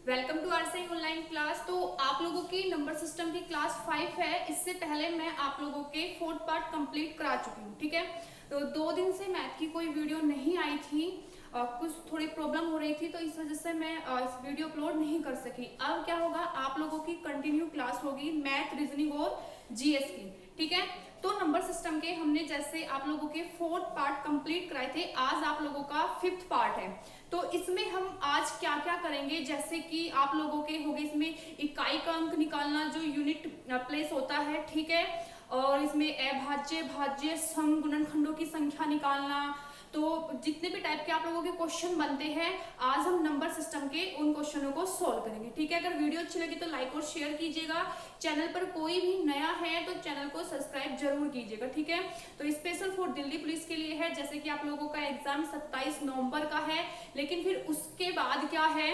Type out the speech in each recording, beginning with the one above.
Welcome to R C online class. तो आप लोगों की नंबर सिस्टम की क्लास 5 है। इससे पहले मैं आप लोगों के 4th पार्ट कंप्लीट करा चुकी हूँ। ठीक है, तो 2 दिन से मैथ की कोई वीडियो नहीं आई थी, कुछ थोड़ी प्रॉब्लम हो रही थी, तो इस वजह से मैं इस वीडियो अपलोड नहीं कर सकी। अब क्या होगा, आप लोगों की कंटिन्यू क्लास होगी मैथ, रीजनिंग और जीएस की। ठीक है, तो नंबर सिस्टम के हमने जैसे आप लोगों के 4th पार्ट कंप्लीट कराए थे, आज आप लोगों का 5th पार्ट है। तो इसमें हम आज क्या क्या करेंगे, जैसे कि आप लोगों के हो गए इसमें इकाई का अंक निकालना, जो यूनिट प्लेस होता है। ठीक है, और इसमें अभाज्य, भाज्य, सम, गुणनखंडों की संख्या निकालना। तो जितने भी टाइप के आप लोगों के क्वेश्चन बनते हैं, आज हम नंबर सिस्टम के उन क्वेश्चनों को सॉल्व करेंगे। ठीक है, अगर वीडियो अच्छी लगी तो लाइक और शेयर कीजिएगा। चैनल पर कोई भी नया है तो चैनल को सब्सक्राइब जरूर कीजिएगा। ठीक है, तो स्पेशल फॉर दिल्ली पुलिस के लिए है, जैसे कि आप लोगों का एग्जाम 27 नवंबर का है, लेकिन फिर उसके बाद क्या है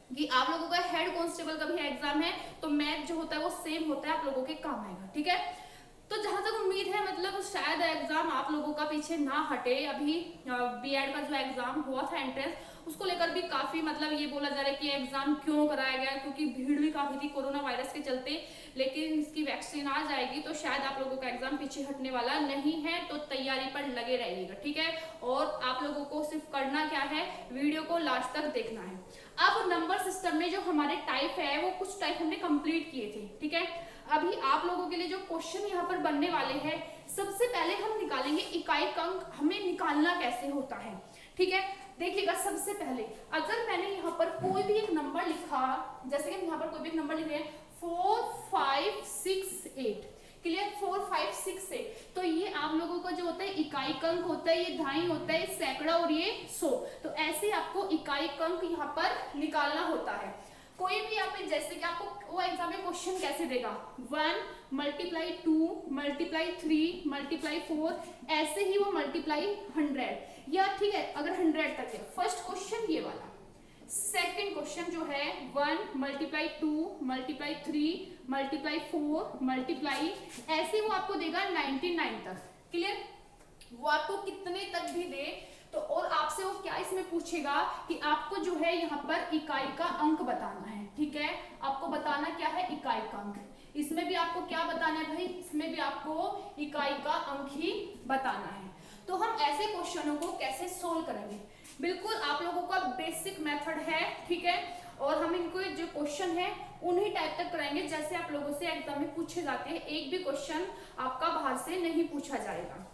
कि आप लोगों का हेड कांस्टेबल का भी एग्जाम है, तो मैथ जो होता है वो सेम होता है, आप लोगों के काम आएगा। ठीक है, तो जहां तक उम्मीद है, मतलब शायद एग्जाम आप लोगों का पीछे ना हटे। अभी बीएड का जो एग्जाम हुआ था एंट्रेंस, उसको लेकर भी काफी मतलब ये बोला जा रहा है कि एग्जाम क्यों कराया गया, क्योंकि भीड़ भी काफी थी कोरोना वायरस के चलते। लेकिन इसकी वैक्सीन आ जाएगी तो शायद आप लोगों का एग्जाम पीछे हटने वाला नहीं है, तो तैयारी पर लगे रहिएगा। ठीक है, और आप लोगों को सिर्फ करना क्या है, वीडियो को लास्ट तक देखना है। अब नंबर सिस्टम में जो हमारे टाइप है, वो कुछ टाइप हमने कंप्लीट किए थे। ठीक है, अभी आप लोगों के लिए जो क्वेश्चन यहाँ पर बनने वाले हैं, सबसे पहले हम निकालेंगे इकाई का अंक हमें निकालना कैसे होता है। ठीक है, देखिएगा, सबसे पहले अगर मैंने यहाँ पर कोई भी एक नंबर लिखा, जैसे कि यहाँ पर कोई भी एक नंबर लिख रहे हैं 4 5 6 8, क्लियर, 4 5 6 8, तो ये आप लोगों का जो होता है इकाई का अंक होता है, ये ढाई होता है, सैकड़ा और ये 100। तो ऐसे आपको इकाई का अंक यहाँ पर निकालना होता है। कोई भी आप जैसे कि आपको वो एग्जाम में क्वेश्चन कैसे देगा, 1 मल्टीप्लाई 2 मल्टीप्लाई 3 मल्टीप्लाई 4, ऐसे ही वो मल्टीप्लाई 100, या ठीक है अगर 100 तक है। फर्स्ट क्वेश्चन ये वाला। सेकंड क्वेश्चन जो है 1 मल्टीप्लाई 2 मल्टीप्लाई 3 मल्टीप्लाई 4 मल्टीप्लाई, ऐसे वो आपको देगा 99 तक। क्लियर, वो आपको कितने तक भी दे तो, और आपसे वो क्या इसमें पूछेगा कि आपको जो है यहाँ पर इकाई का अंक बताना है। ठीक है, आपको बताना क्या है, इकाई का अंक। इसमें भी आपको क्या बताना है भाई, इसमें भी आपको इकाई का अंक ही बताना है। तो हम ऐसे क्वेश्चनों को कैसे सोल्व करेंगे, बिल्कुल आप लोगों का बेसिक मेथड है। ठीक है, और हम इनको जो क्वेश्चन है उन्हीं टाइप तक कराएंगे जैसे आप लोगों से एग्जाम में पूछे जाते हैं। एक भी क्वेश्चन आपका बाहर से नहीं पूछा जाएगा।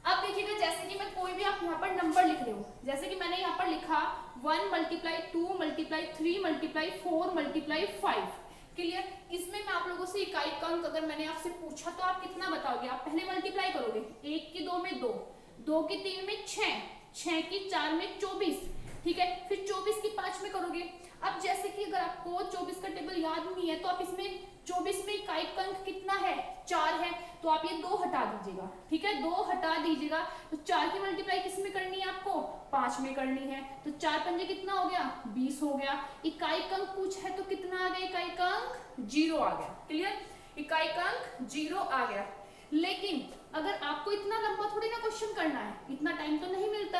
अब देखिएगा, जैसे कि मैं कोई भी आप यहाँ पर नंबर लिख रहे हो, जैसे कि मैंने यहाँ पर लिखा 1 multiply 2 multiply 3 multiply 4 multiply 5। Clear, इसमें मैं आप लोगों से इकाई का अंक अगर मैंने आपसे पूछा तो आप कितना बताओगे, आप पहले मल्टीप्लाई करोगे, 1 की 2 में 2, 2 की 3 में 6, 6 की 4 में 24। ठीक है, फिर 24 की 5 में करोगे। अब जैसे कि अगर आपको 24 का टेबल याद नहीं है, तो आप इसमें 24 में इकाई का अंक कितना है, 4 है, तो आप ये 2 हटा दीजिएगा। ठीक है, 2 हटा दीजिएगा, तो 4 की मल्टीप्लाई किस में करनी है, आपको 5 में करनी है, तो 4 पंजे कितना हो गया, 20 हो गया। इकाई का अंक पूछ है तो कितना आ गया, इकाई का अंक 0 आ गया। क्लियर, इकाई का अंक 0 आ गया। लेकिन अगर आपको इतना लंबा थोड़ी ना क्वेश्चन करना है, इतना टाइम तो नहीं मिलता।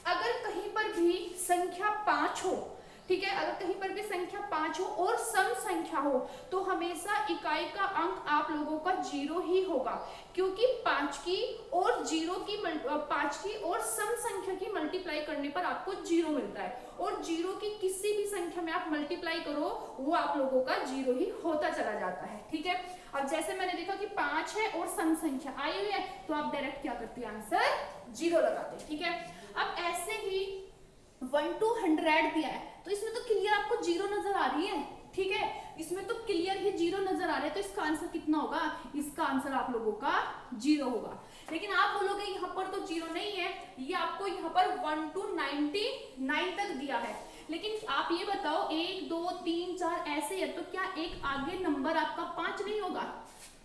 अगर कहीं पर भी संख्या 5 हो, ठीक है, अगर कहीं पर भी संख्या 5 हो और सम संख्या हो, तो हमेशा इकाई का अंक आप लोगों का 0 ही होगा, क्योंकि 5 की और 0 की 5 की और सम संख्या की मल्टीप्लाई करने पर आपको 0 मिलता है, और 0 की किसी भी संख्या में आप मल्टीप्लाई करो वो आप लोगों का 0 ही होता चला जाता है। ठीक है, अब जैसे मैंने देखा कि 5 है और सम संख्या आई हुई है, तो आप डायरेक्ट क्या करते हैं, आंसर 0 लगाते हैं। ठीक है, अब ऐसे ही 1 to 100 दिया है, तो इसमें तो क्लियर आपको 0 नजर आ रही है। ठीक है, इसमें तो क्लियर ही 0 नजर आ रहा है, तो इसका आंसर कितना होगा, इसका आंसर आप लोगों का 0 होगा। लेकिन आप बोलोगे यहाँ पर तो 0 नहीं है, ये आपको यहाँ पर 1 to 99 तक दिया है। लेकिन आप ये बताओ 1 2 3 4 ऐसे है, तो क्या एक आगे नंबर आपका 5 नहीं होगा,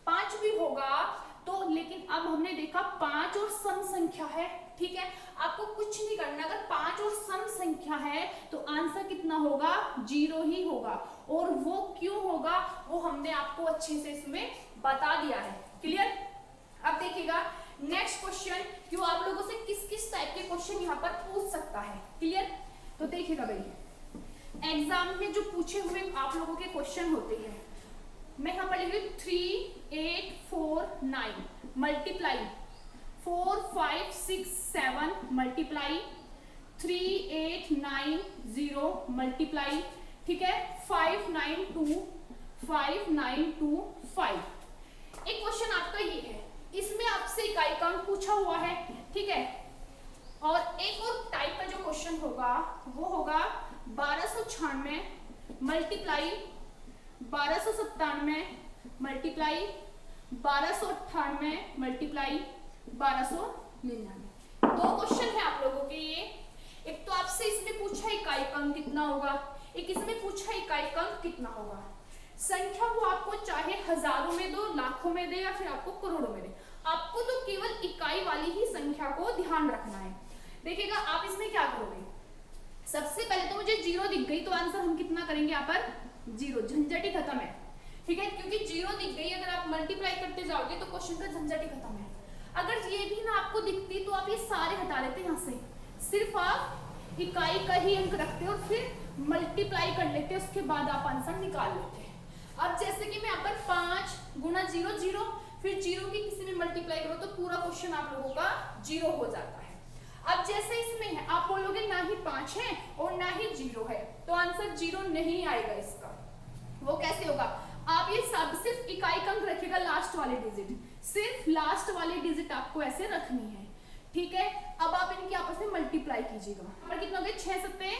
5 भी होगा। तो लेकिन अब हमने देखा 5 और सम संख्या है। ठीक है, आपको कुछ नहीं करना, अगर 5 और सम संख्या है तो आंसर कितना होगा, 0 ही होगा। और वो क्यों होगा वो हमने आपको अच्छे से इसमें बता दिया है। क्लियर, अब देखिएगा नेक्स्ट क्वेश्चन, क्यों आप लोगों से किस किस टाइप के क्वेश्चन यहाँ पर पूछ सकता है। क्लियर, तो देखिएगा भाई, एग्जाम में जो पूछे हुए आप लोगों के क्वेश्चन होते हैं, मैं यहाँ पर लिख रही हूँ 3 8 4 9 मल्टीप्लाई 4 5 6 7 मल्टीप्लाई 3 8 9 0 मल्टीप्लाई, ठीक है, 5 9 2 5 9 2 5। एक क्वेश्चन आपका ये है, इसमें आपसे इकाई का अंक पूछा हुआ है, ठीक है। और एक और टाइप का जो क्वेश्चन होगा वो होगा 1296 मल्टीप्लाई 1297 मल्टीप्लाई 1298 मल्टीप्लाई 1299। दो क्वेश्चन है आप लोगों के ये। एक तो आपसे इसमें पूछा इकाई का अंक कितना होगा, एक इसमें पूछा इकाई का अंक कितना होगा। संख्या वो आपको चाहे हजारों में दो, लाखों में दे या फिर आपको करोड़ों में दे, आपको तो केवल इकाई वाली ही संख्या को ध्यान रखना है। देखिएगा आप इसमें क्या करोगे, सबसे पहले तो मुझे जीरो दिख गई तो आंसर हम कितना करेंगे यहाँ पर, जीरो, झंझट ही खत्म है, ठीक है, क्योंकि जीरो दिख गई, अगर आप मल्टीप्लाई करते जाओगे तो क्वेश्चन का झंझट ही खत्म है। अगर ये भी ना आपको दिखती तो आप ये सारे हटा लेते यहाँ से, सिर्फ आप इकाई का ही अंक रखते और फिर मल्टीप्लाई कर लेते, उसके बाद आप आंसर निकाल लेते। अब जैसे कि मैं यहाँ पर 5 गुना 0 0, फिर 0 की किसी में मल्टीप्लाई करो तो पूरा क्वेश्चन आप लोगों का 0 हो जाता है। अब जैसे इसमें है, आप बोलोगे ना ही 5 है और ना ही 0 है, तो आंसर 0 नहीं आएगा इसका। वो कैसे होगा, आप ये सब सिर्फ इकाई का अंक रखिएगा, लास्ट वाले डिजिट, सिर्फ लास्ट वाले डिजिट आपको ऐसे रखनी है, ठीक है। अब आप इनकी आपस में मल्टीप्लाई कीजिएगा, पर कितना हो गया, 6 7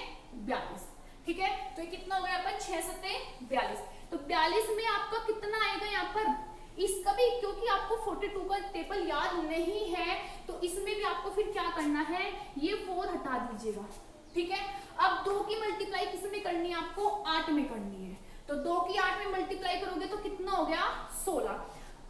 42, ठीक है। तो ये कितना हो गया यहाँ पर 6 7 42, तो 42 में आपका कितना आएगा यहाँ पर, इसका भी, क्योंकि आपको 42 का टेबल याद नहीं है तो इसमें भी आपको फिर क्या करना है, ये 4 हटा दीजिएगा, ठीक है। अब 2 की मल्टीप्लाई किस में करनी है, आपको 8 में करनी है, तो 2 की 8 में मल्टीप्लाई करोगे तो कितना हो गया, 16।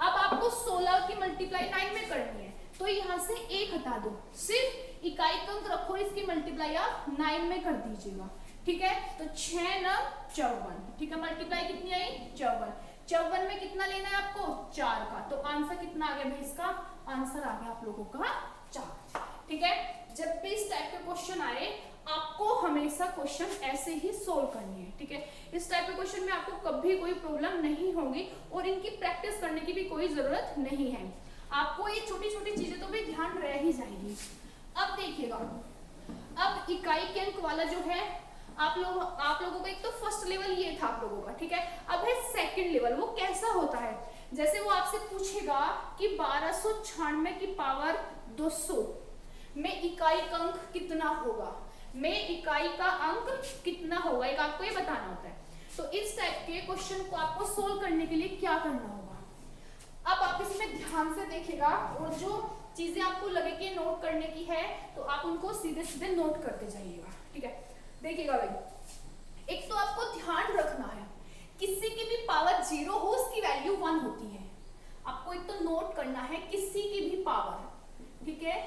अब आपको 16 की मल्टीप्लाई 9 में करनी है, तो यहाँ से 1 हटा दो, सिर्फ इकाई का अंक रखो, इसकी मल्टीप्लाई आप 9 में कर दीजिएगा, ठीक है। तो 6 9 54, ठीक है, मल्टीप्लाई कितनी आई, 54, 54 में कितना लेना है आपको, 4 का, तो आंसर कितना आ गया भाई, इसका आंसर आ गया आप लोगों का 4, ठीक है। जब भी इस टाइप के क्वेश्चन आए आपको हमेशा क्वेश्चन ऐसे ही सोल्व करनी है, ठीक है। इस टाइप के क्वेश्चन में आपको कभी कोई प्रॉब्लम नहीं होगी और इनकी प्रैक्टिस करने की भी कोई जरूरत नहीं है, आपको ये छोटी छोटी चीजें तो भी ध्यान रह ही जाएगी। अब देखिएगा, अब इकाई के अंक वाला जो है आप लोगों का एक तो फर्स्ट लेवल ये था आप लोगों का, ठीक है। अब है सेकंड लेवल, वो कैसा होता है, जैसे वो आपसे पूछेगा कि 1296 की पावर 200 में इकाई का अंक कितना होगा, में इकाई का अंक कितना होगा, एक आपको ये बताना होता है। तो इस टाइप के क्वेश्चन को आपको सोल्व करने के लिए क्या करना होगा, अब आप इसमें ध्यान से देखिएगा और जो चीजें आपको लगे कि नोट करने की है तो आप उनको सीधे सीधे नोट करते जाइएगा, ठीक है। देखिएगा भाई, एक तो आपको ध्यान रखना है किसी की भी पावर 0 हो उसकी वैल्यू 1 होती है, आपको एक तो नोट करना है किसी की भी पावर, ठीक है,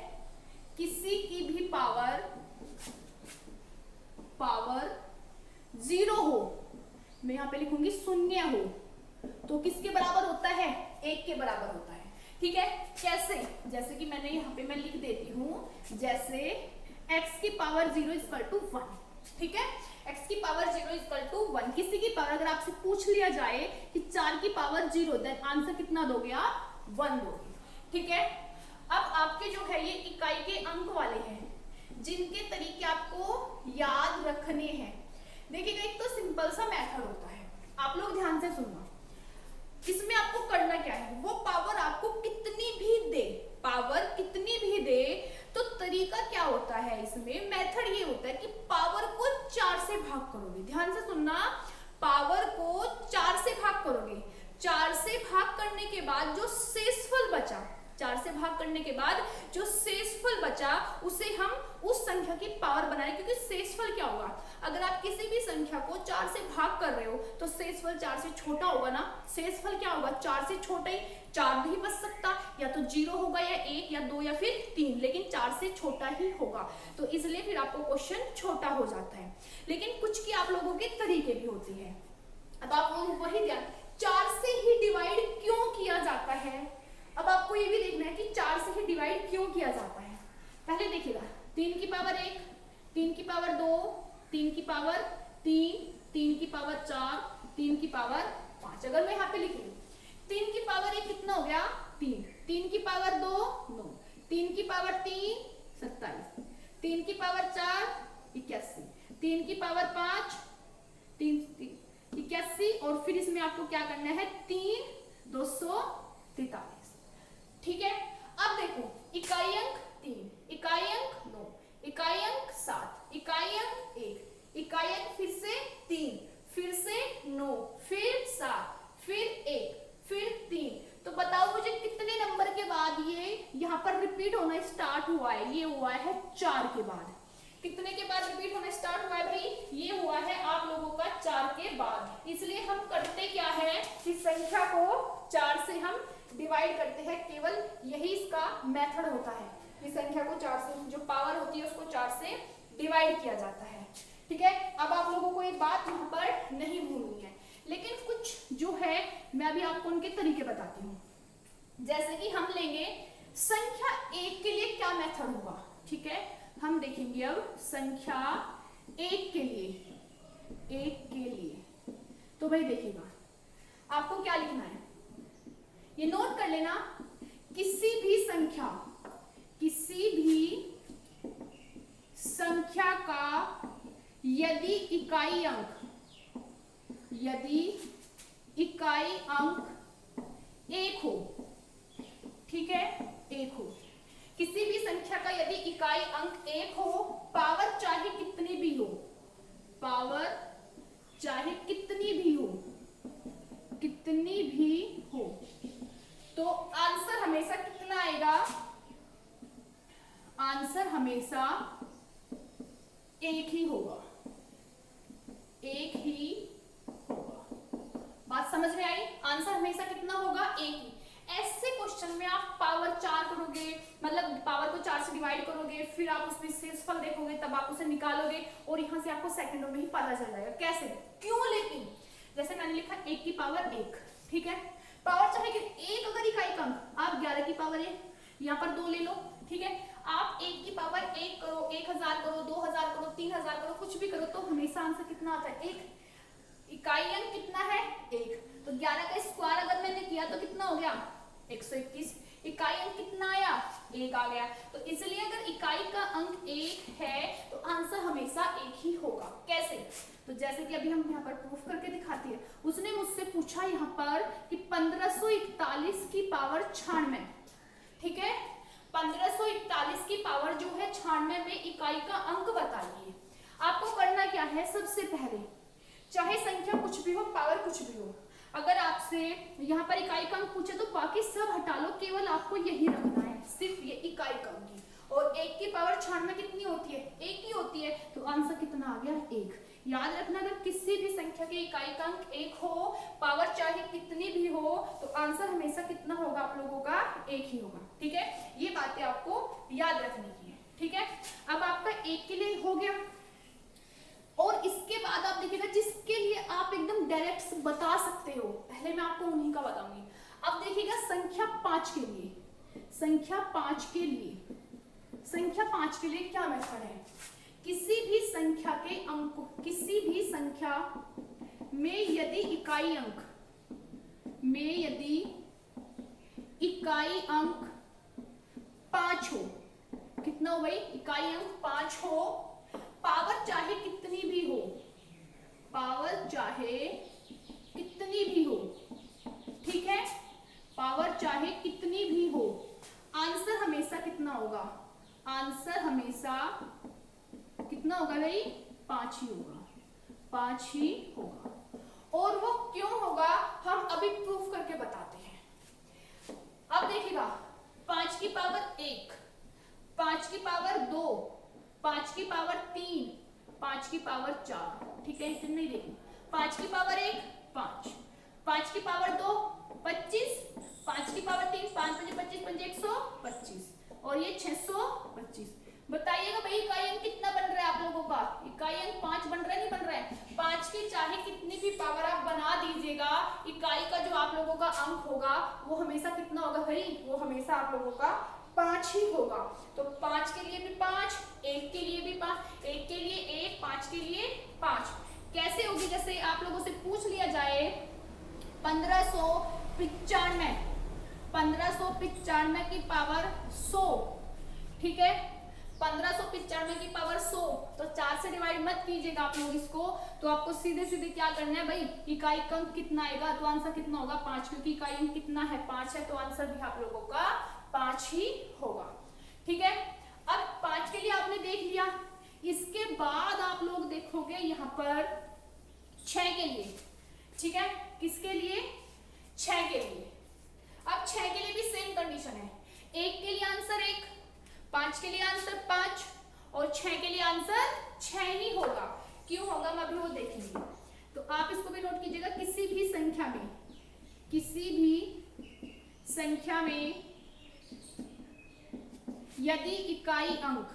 किसी की भी पावर 0 हो, मैं यहाँ पे लिखूंगी 0 हो तो किसके बराबर होता है, 1 के बराबर होता है, ठीक है। कैसे, जैसे कि मैंने यहाँ पे मैं लिख देती हूँ, जैसे x की पावर 0 इक्वल टू 1, ठीक है, x की पावर 0 इक्वल टू 1, किसी की पावर अगर आपसे पूछ लिया जाए कि 4 की पावर 0, देन आंसर कितना दोगे आप, 1 दोगे, ठीक है। अब आपके जो है ये इकाई के अंक वाले हैं जिनके तरीके आपको याद रखने हैं। देखिएगा, एक तो सिंपल सा मेथड होता है, आप लोग ध्यान से सुनना, इसमें आपको करना क्या है, वो पावर आपको कितनी भी दे, पावर कितनी भी दे तो तरीका क्या होता है, इसमें मेथड ये होता है कि पावर को 4 से भाग करोगे, ध्यान से सुनना, पावर को 4 से भाग करोगे, 4 से भाग करने के बाद जो शेषफल बचा, 4 से भाग करने के बाद जो शेषफल बचा उसे हम उस संख्या की पावर बनाए, क्योंकि शेषफल क्या होगा, अगर आप किसी भी संख्या को 4 से भाग कर रहे हो तो शेषफल 4 से छोटा होगा ना, शेषफल क्या होगा, 4 से छोटा ही, 4 नहीं बच सकता, या तो 0 होगा या 1 या 2 या फिर 3, लेकिन 4 से छोटा ही होगा, तो इसलिए फिर आपको क्वेश्चन छोटा हो जाता है। लेकिन कुछ की आप लोगों के तरीके भी होती है, अब आप लोग वही ध्यान, 4 से ही डिवाइड क्यों किया जाता है, अब आपको ये भी देखना है कि 4 से ही डिवाइड क्यों किया जाता है। पहले देखिएगा, 3 की पावर 1, 3 की पावर 2, 3 की पावर 3, 3 की पावर 4, 3 की पावर 5। अगर मैं यहाँ पे लिख लूं 3 की पावर 1 कितना हो गया 3, 3 की पावर 2 9, 3 की पावर 3 27, 3 की पावर 4 81, 3 की पावर 5 3 81, और फिर इसमें आपको क्या करना है 3 243। ठीक है, अब देखो इकाई अंक 3, इकाई अंक 9, इकाई अंक 7, इकाई अंक 1, इकाई अंक फिर से 3, फिर से 9, फिर 7, फिर 1, फिर 3। तो बताओ मुझे कितने नंबर के बाद ये यहाँ पर रिपीट होना स्टार्ट हुआ है? ये हुआ है 4 के बाद। कितने के बाद रिपीट होना स्टार्ट हुआ है भाई? ये हुआ है आप लोगों का 4 के बाद। इसलिए हम करते क्या है कि संख्या को 4 से हम डिवाइड करते हैं, केवल यही इसका मेथड होता है कि संख्या को 4 से, जो पावर होती है उसको 4 से डिवाइड किया जाता है। ठीक है, अब आप लोगों को एक बात यहाँ पर नहीं भूलनी है, लेकिन कुछ जो है मैं अभी आपको उनके तरीके बताती हूँ। जैसे कि हम लेंगे संख्या 1 के लिए क्या मेथड होगा। ठीक है, हम देखेंगे अब संख्या 1 के लिए, तो भाई देखिएगा आपको क्या लिखना है, ये नोट कर लेना। किसी भी संख्या का यदि इकाई अंक 1 हो, ठीक है 1 हो, किसी भी संख्या का यदि इकाई अंक 1 हो, पावर चाहे कितनी भी हो, पावर चाहे कितनी भी हो, तो आंसर हमेशा कितना आएगा? आंसर हमेशा 1 ही होगा, 1 ही होगा। बात समझ में आई? आंसर हमेशा कितना होगा? 1 ही। ऐसे क्वेश्चन में आप पावर 4 करोगे, मतलब पावर को 4 से डिवाइड करोगे, फिर आप उसमें शेषफल देखोगे, तब आप उसे निकालोगे और यहाँ से आपको सेकंडों में ही पता चल जाएगा कैसे, क्यों। लेकिन जैसे मैंने लिखा 1 की पावर 1, ठीक है, पावर चाहे कि 1 अगर इकाई का अंक, आप 11 की पावर 1 यहाँ पर 2 ले लो, ठीक है, आप 1 की पावर 1 करो, 1000 करो, 2000 करो, 3000 करो, कुछ भी करो, तो हमेशा आंसर कितना आता है? 1। इकाई अंक कितना है? 1। तो 11 का स्क्वायर अगर मैंने किया तो कितना हो गया? 121। इकाई अंक कितना आया? 1 आ गया। तो इसलिए अगर इकाई का अंक 1 है तो आंसर हमेशा 1 ही होगा। कैसे? तो जैसे कि अभी हम यहाँ पर प्रूफ करके दिखाती है। उसने मुझसे पूछा यहाँ पर कि 1541 की पावर 96, ठीक है, 1541 की पावर जो है 96 में इकाई का अंक बताइए। आपको करना क्या है? सबसे पहले चाहे संख्या कुछ भी हो, पावर कुछ भी हो, अगर आपसे यहाँ पर इकाई का अंक पूछे तो बाकी सब हटा लो, केवल आपको यही रखना है, सिर्फ ये इकाई का अंक ही। और 1 की पावर 96 कितनी होती है? 1 ही होती है। तो आंसर कितना आ गया? 1। याद रखना, अगर किसी भी संख्या के इकाई का अंक 1 हो, पावर चाहे कितनी भी हो, तो आंसर हमेशा कितना होगा आप लोगों का? 1 ही होगा। ठीक है, ये बातें आपको याद रखने की है। ठीक है, अब आपका 1 के लिए हो गया। और इसके बाद आप देखिएगा जिसके लिए आप एकदम डायरेक्ट बता सकते हो, पहले मैं आपको उन्हीं का बताऊंगी। अब देखिएगा संख्या 5 के लिए, संख्या 5 के लिए क्या मेथड है? किसी भी संख्या के अंक, किसी भी संख्या में यदि इकाई अंक 5 हो, कितना हो भाई? इकाई अंक 5 हो, पावर चाहे कितनी भी हो, पावर चाहे कितनी भी हो, ठीक है, पावर चाहे कितनी भी हो, आंसर हमेशा कितना होगा? आंसर हमेशा कितना होगा भाई? 5 ही होगा, 5 ही होगा। और वो क्यों होगा हम अभी प्रूफ करके बताते हैं। अब देखिएगा 5 की पावर 1, 5 की पावर 2, 5 की पावर 3, 5 की पावर 4, ठीक है, इतने नहीं देखिए। 5 की पावर 1 5, 5 की पावर 2 25, 5 की पावर 3 5 5 25 5 125, और ये 625। बताइएगा भाई इकाई अंक कितना बन रहा है आप लोगों का? इकाई अंक 5 बन रहा है, नहीं बन रहा है? 5 की चाहे कितनी भी पावर आप बना दीजिएगा, इकाई का जो आप लोगों का अंक होगा वो हमेशा कितना होगा भाई? वो हमेशा आप लोगों का 5 ही होगा। तो 5 के लिए भी 5, 1 के लिए भी 5, 1 के लिए 1, 5 के लिए 5। कैसे होगी, जैसे आप लोगों से पूछ लिया जाए 1595, 1595 की पावर 100, ठीक है, 1595 की पावर 100, तो 4 से डिवाइड मत कीजिएगा आप लोग इसको, तो आपको सीधे सीधे क्या करना है भाई, इकाई अंक कितना आएगा, तो आंसर कितना होगा 5, क्योंकि इकाई अंक कितना है 5 है, तो आंसर भी आप लोगों का 5 ही होगा। ठीक है, अब 5 के लिए आपने देख लिया, इसके बाद आप लोग देखोगे यहाँ पर 6 के लिए, ठीक है, किसके लिए, 6 के लिए। अब 6 के लिए भी सेम कंडीशन है, 1 के लिए आंसर 1, 5 के लिए आंसर 5 और 6 के लिए आंसर 6 ही होगा। क्यों होगा हम अभी वो देखेंगे, तो आप इसको भी नोट कीजिएगा, किसी भी संख्या में, किसी भी संख्या में यदि इकाई अंक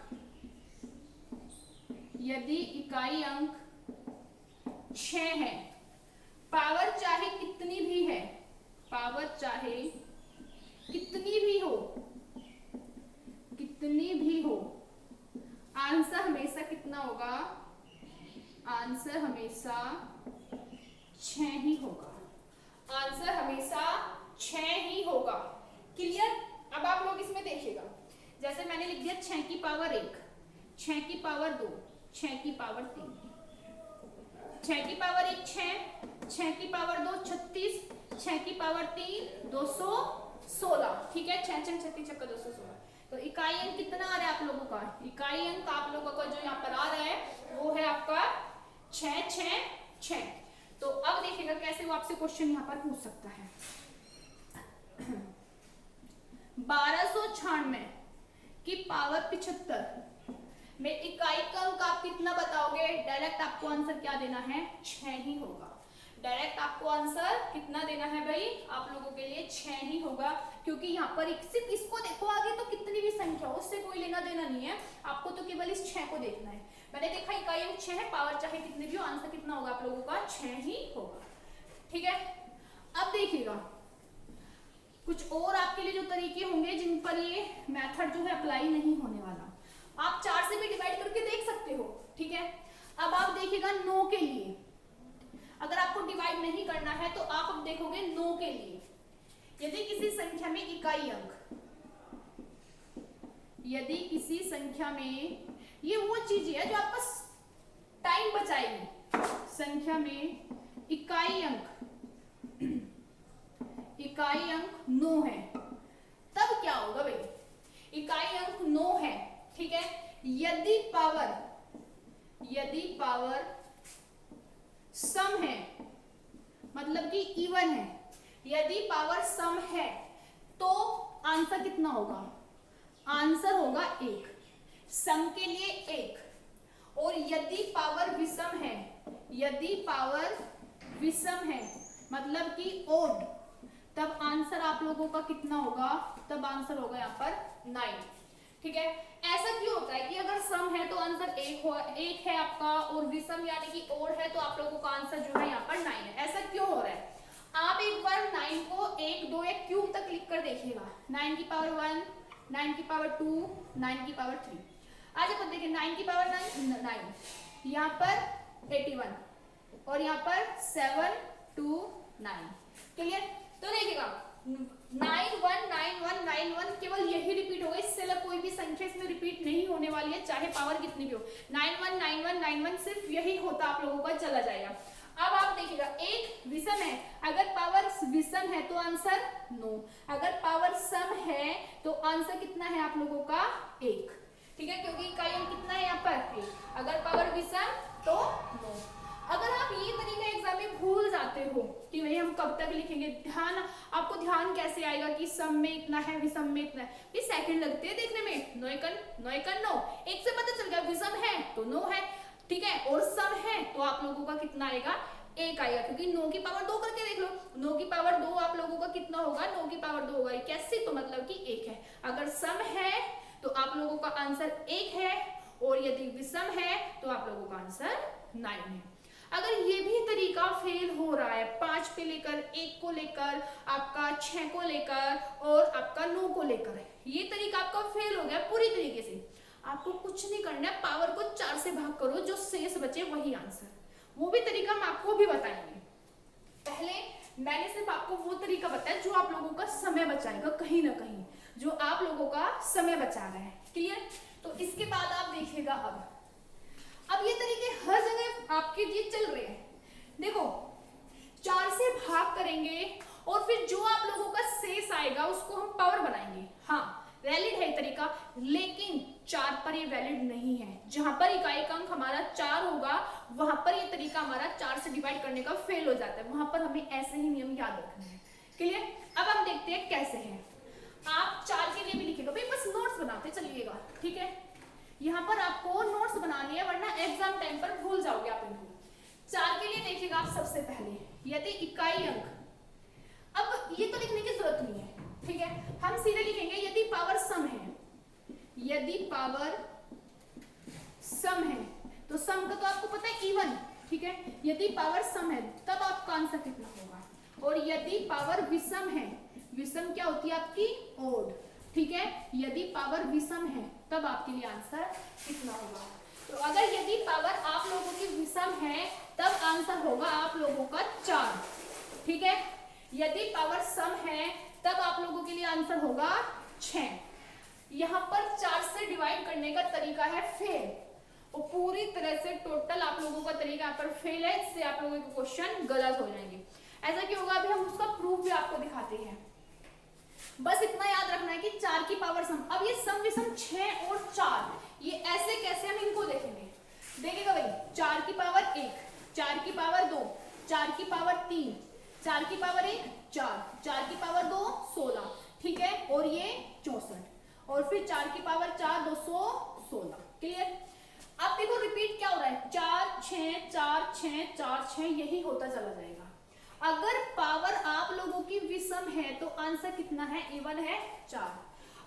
6 है, पावर चाहे कितनी भी है, पावर चाहे कितनी भी हो, आंसर हमेशा कितना होगा, आंसर हमेशा 6 ही होगा, आंसर हमेशा 6 ही होगा। क्लियर। अब आप लोग इसमें देखिएगा, जैसे मैंने लिख दिया 6 की पावर 1, 6 की पावर 2, 6 की पावर 3, 6 की पावर 1 6, 6 की पावर 2 36, 6 की पावर 3 216, ठीक है, 6 6 36 6 216। तो इकाई अंक कितना आ रहा है आप लोगों का, इकाई अंक आप लोगों का जो यहाँ पर आ रहा है वो है आपका 6 6 6। तो अब देखिएगा कैसे वो आपसे क्वेश्चन यहाँ पर पूछ सकता है। 1296 की पावर 75 में इकाई का अंक आप कितना बताओगे, डायरेक्ट आपको आंसर क्या देना है, 6 ही होगा। डायरेक्ट आपको आंसर कितना देना है भाई, आप लोगों के लिए 6 ही होगा, क्योंकि यहाँ पर सिर्फ इसको देखो, आगे तो कितनी भी संख्या हो उससे कोई लेना देना नहीं है, आपको तो केवल इस 6 को देखना है। मैंने देखा इकाई अंक 6 है, पावर चाहे कितनी भी हो, आंसर कितना होगा आप लोगों का 6 ही होगा। ठीक है, अब देखिएगा कुछ और आपके लिए जो तरीके होंगे जिन पर ये मेथड जो है अप्लाई नहीं होने वाला, आप 4 से भी डिवाइड करके देख सकते हो। ठीक है, अब आप देखिएगा 9 के लिए, अगर आपको डिवाइड नहीं करना है तो आप अब देखोगे 9 के लिए, यदि किसी संख्या में इकाई अंक, यदि किसी संख्या में, ये वो चीज है जो आपका टाइम बचाएगी, संख्या में इकाई अंक 9 है, तब क्या होगा भाई, इकाई अंक 9 है, ठीक है, यदि पावर सम है, मतलब कि इवन है, यदि पावर सम है तो आंसर कितना होगा, आंसर होगा 1, सम के लिए 1। और यदि पावर विषम है, यदि पावर विषम है मतलब कि ओड, तब आंसर आप लोगों का कितना होगा, तब आंसर होगा यहाँ पर 9। ठीक है, ऐसा क्यों होता है कि अगर सम है तो आंसर 1 है आपका, और विषम यानी कि ओड है तो आप लोगों का आंसर जो है यहाँ पर 9 है। ऐसा क्यों हो रहा है, आप एक बार 9 को 1 2 1 क्यूब तक लिख कर देखिएगा, 9 की पावर 1, 9 की पावर 2, 9 की पावर 3। आज अपन देखिए 9 की पावर 9, यहाँ पर 81 और यहाँ पर 7 2 9। क्लियर, तो देखिएगा 919191 केवल यही रिपीट होगा, इससे अलग कोई भी संख्या इसमें रिपीट नहीं होने वाली है, चाहे पावर कितनी भी हो। 919191 सिर्फ यही होता आप लोगों का चला जाएगा। अब आप देखिएगा एक विषम है, अगर पावर विषम है तो आंसर 9, अगर पावर सम है तो आंसर कितना है आप लोगों का 1। ठीक है, क्योंकि इकाई अंक कितना है यहाँ पर 1, अगर पावर विषम तो 9। अगर आप ये तरीका एग्जाम में भूल जाते हो कि भाई हम कब तक लिखेंगे, आपको ध्यान कैसे आएगा कि सम में इतना है विषम में इतना है, ये सेकंड लगते हैं देखने में, 9 एकन 9, एक से पता चल गया विषम है तो 9 है, ठीक है, और सम है तो आप लोगों का कितना आएगा 1 आएगा, क्योंकि 9 की पावर 2 करके देख लो, 9 की पावर 2 आप लोगों का कितना होगा, 9 की पावर 2 होगा 81, तो मतलब कि 1 है। अगर सम है तो आप लोगों का आंसर 1 है, और यदि विषम है तो आप लोगों का आंसर 9 है। अगर ये भी तरीका फेल हो रहा है, 5 पे लेकर, 1 को लेकर, आपका 6 को लेकर और आपका 9 को लेकर, ये तरीका आपका फेल हो गया पूरी तरीके से, आपको कुछ नहीं करना है, पावर को 4 से भाग करो, जो शेष बचे वही आंसर, वो भी तरीका हम आपको भी बताएंगे। पहले मैंने सिर्फ आपको वो तरीका बताया जो आप लोगों का समय बचाएगा, कहीं ना कहीं जो आप लोगों का समय बचा रहा है। क्लियर? तो इसके बाद आप देखिएगा अब ये तरीके हर जगह आपके लिए चल रहे हैं। देखो 4 से भाग करेंगे और फिर जो आप लोगों का शेष आएगा उसको हम पावर बनाएंगे। हाँ वैलिड है तरीका, लेकिन 4 पर ये वैलिड नहीं है। जहां पर इकाई का अंक हमारा 4 होगा वहां पर ये तरीका हमारा 4 से डिवाइड करने का फेल हो जाता है। वहां पर हमें ऐसे ही नियम याद रखना है। क्लियर? अब हम देखते हैं कैसे है। आप 4 के लिए भी लिखिएगा भाई, बस नोट्स बनाते चलिएगा। ठीक है, यहाँ पर आपको नोट्स बनाने हैं वरना एग्जाम टाइम पर भूल जाओगे आप इनको। 4 के लिए देखिएगा आप सबसे पहले यदि इकाई अंक, अब ये तो लिखने की जरूरत नहीं है। ठीक है, हम सीधे लिखेंगे यदि पावर सम है। यदि पावर सम है तो सम का तो आपको पता है इवन। ठीक है, यदि पावर सम है तब आपका आंसर कितना होगा, और यदि पावर विषम है, विषम क्या होती है आपकी ओड। ठीक है, यदि पावर विषम है तब आपके लिए आंसर कितना होगा। तो अगर यदि पावर आप लोगों की विषम है तब आंसर होगा आप लोगों का 4। ठीक है, यदि पावर सम है तब आप लोगों के लिए आंसर होगा 6। यहाँ पर 4 से डिवाइड करने का तरीका है फेल, और पूरी तरह से टोटल आप लोगों का तरीका यहाँ पर फेल है। इससे आप लोगों के क्वेश्चन गलत हो जाएंगे। ऐसा क्यों होगा, अभी हम उसका प्रूफ भी आपको दिखाते हैं। बस इतना याद रखना है कि 4 की पावर सम, अब ये सम विषम 6 और 4 ये ऐसे कैसे हम इनको देखेंगे। देखिएगा भाई 4 की पावर 1, 4 की पावर 2, 4 की पावर 3, 4 की पावर 1 4, 4 की पावर 2 16। ठीक है, और ये 64, और फिर 4 की पावर 4 216। क्लियर? अब देखो रिपीट क्या हो रहा है, 4 6 4 6 4 6 यही होता चला जाएगा। अगर पावर आप लोगों की विषम है तो आंसर कितना है, इवन है 4।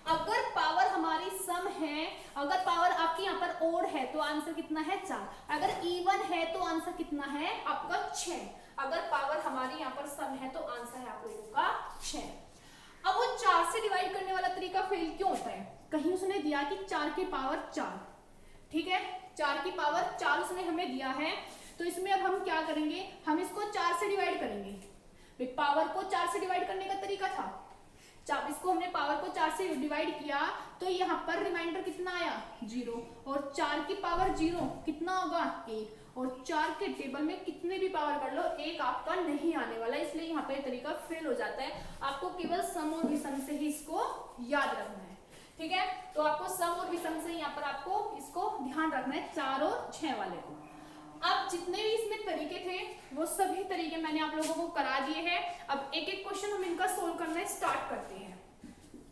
अगर पावर हमारी सम है, अगर पावर आपकी यहाँ पर ओड है तो आंसर कितना है 4। अगर इवन है तो आंसर कितना है आपका 6। अगर पावर हमारी यहाँ पर सम है तो आंसर है आप लोगों का 6। अब वो 4 से डिवाइड करने वाला तरीका फेल क्यों होता है, कहीं उसने दिया कि 4 की पावर 4। ठीक है, 4 की पावर 4 उसने हमें दिया है, तो इसमें अब हम क्या करेंगे, हम इसको 4 से डिवाइड करेंगे। पावर को 4 से डिवाइड करने का तरीका था, इसको हमने पावर को 4 से डिवाइड किया तो यहाँ पर रिमाइंडर कितना आया 0, और 4 की पावर 0 कितना होगा 1, और 4 के टेबल में कितने भी पावर कर लो 1 आपका नहीं आने वाला, इसलिए यहाँ पर तरीका फेल हो जाता है। आपको केवल सम और विषम से ही इसको याद रखना है। ठीक है, तो आपको सम और विषम से यहाँ पर आपको इसको ध्यान रखना है, 4 और 6 वाले को। अब जितने भी इसमें तरीके थे वो सभी तरीके मैंने आप लोगों को करा दिए हैं। अब एक एक क्वेश्चन हम इनका सोल्व करना स्टार्ट करते हैं,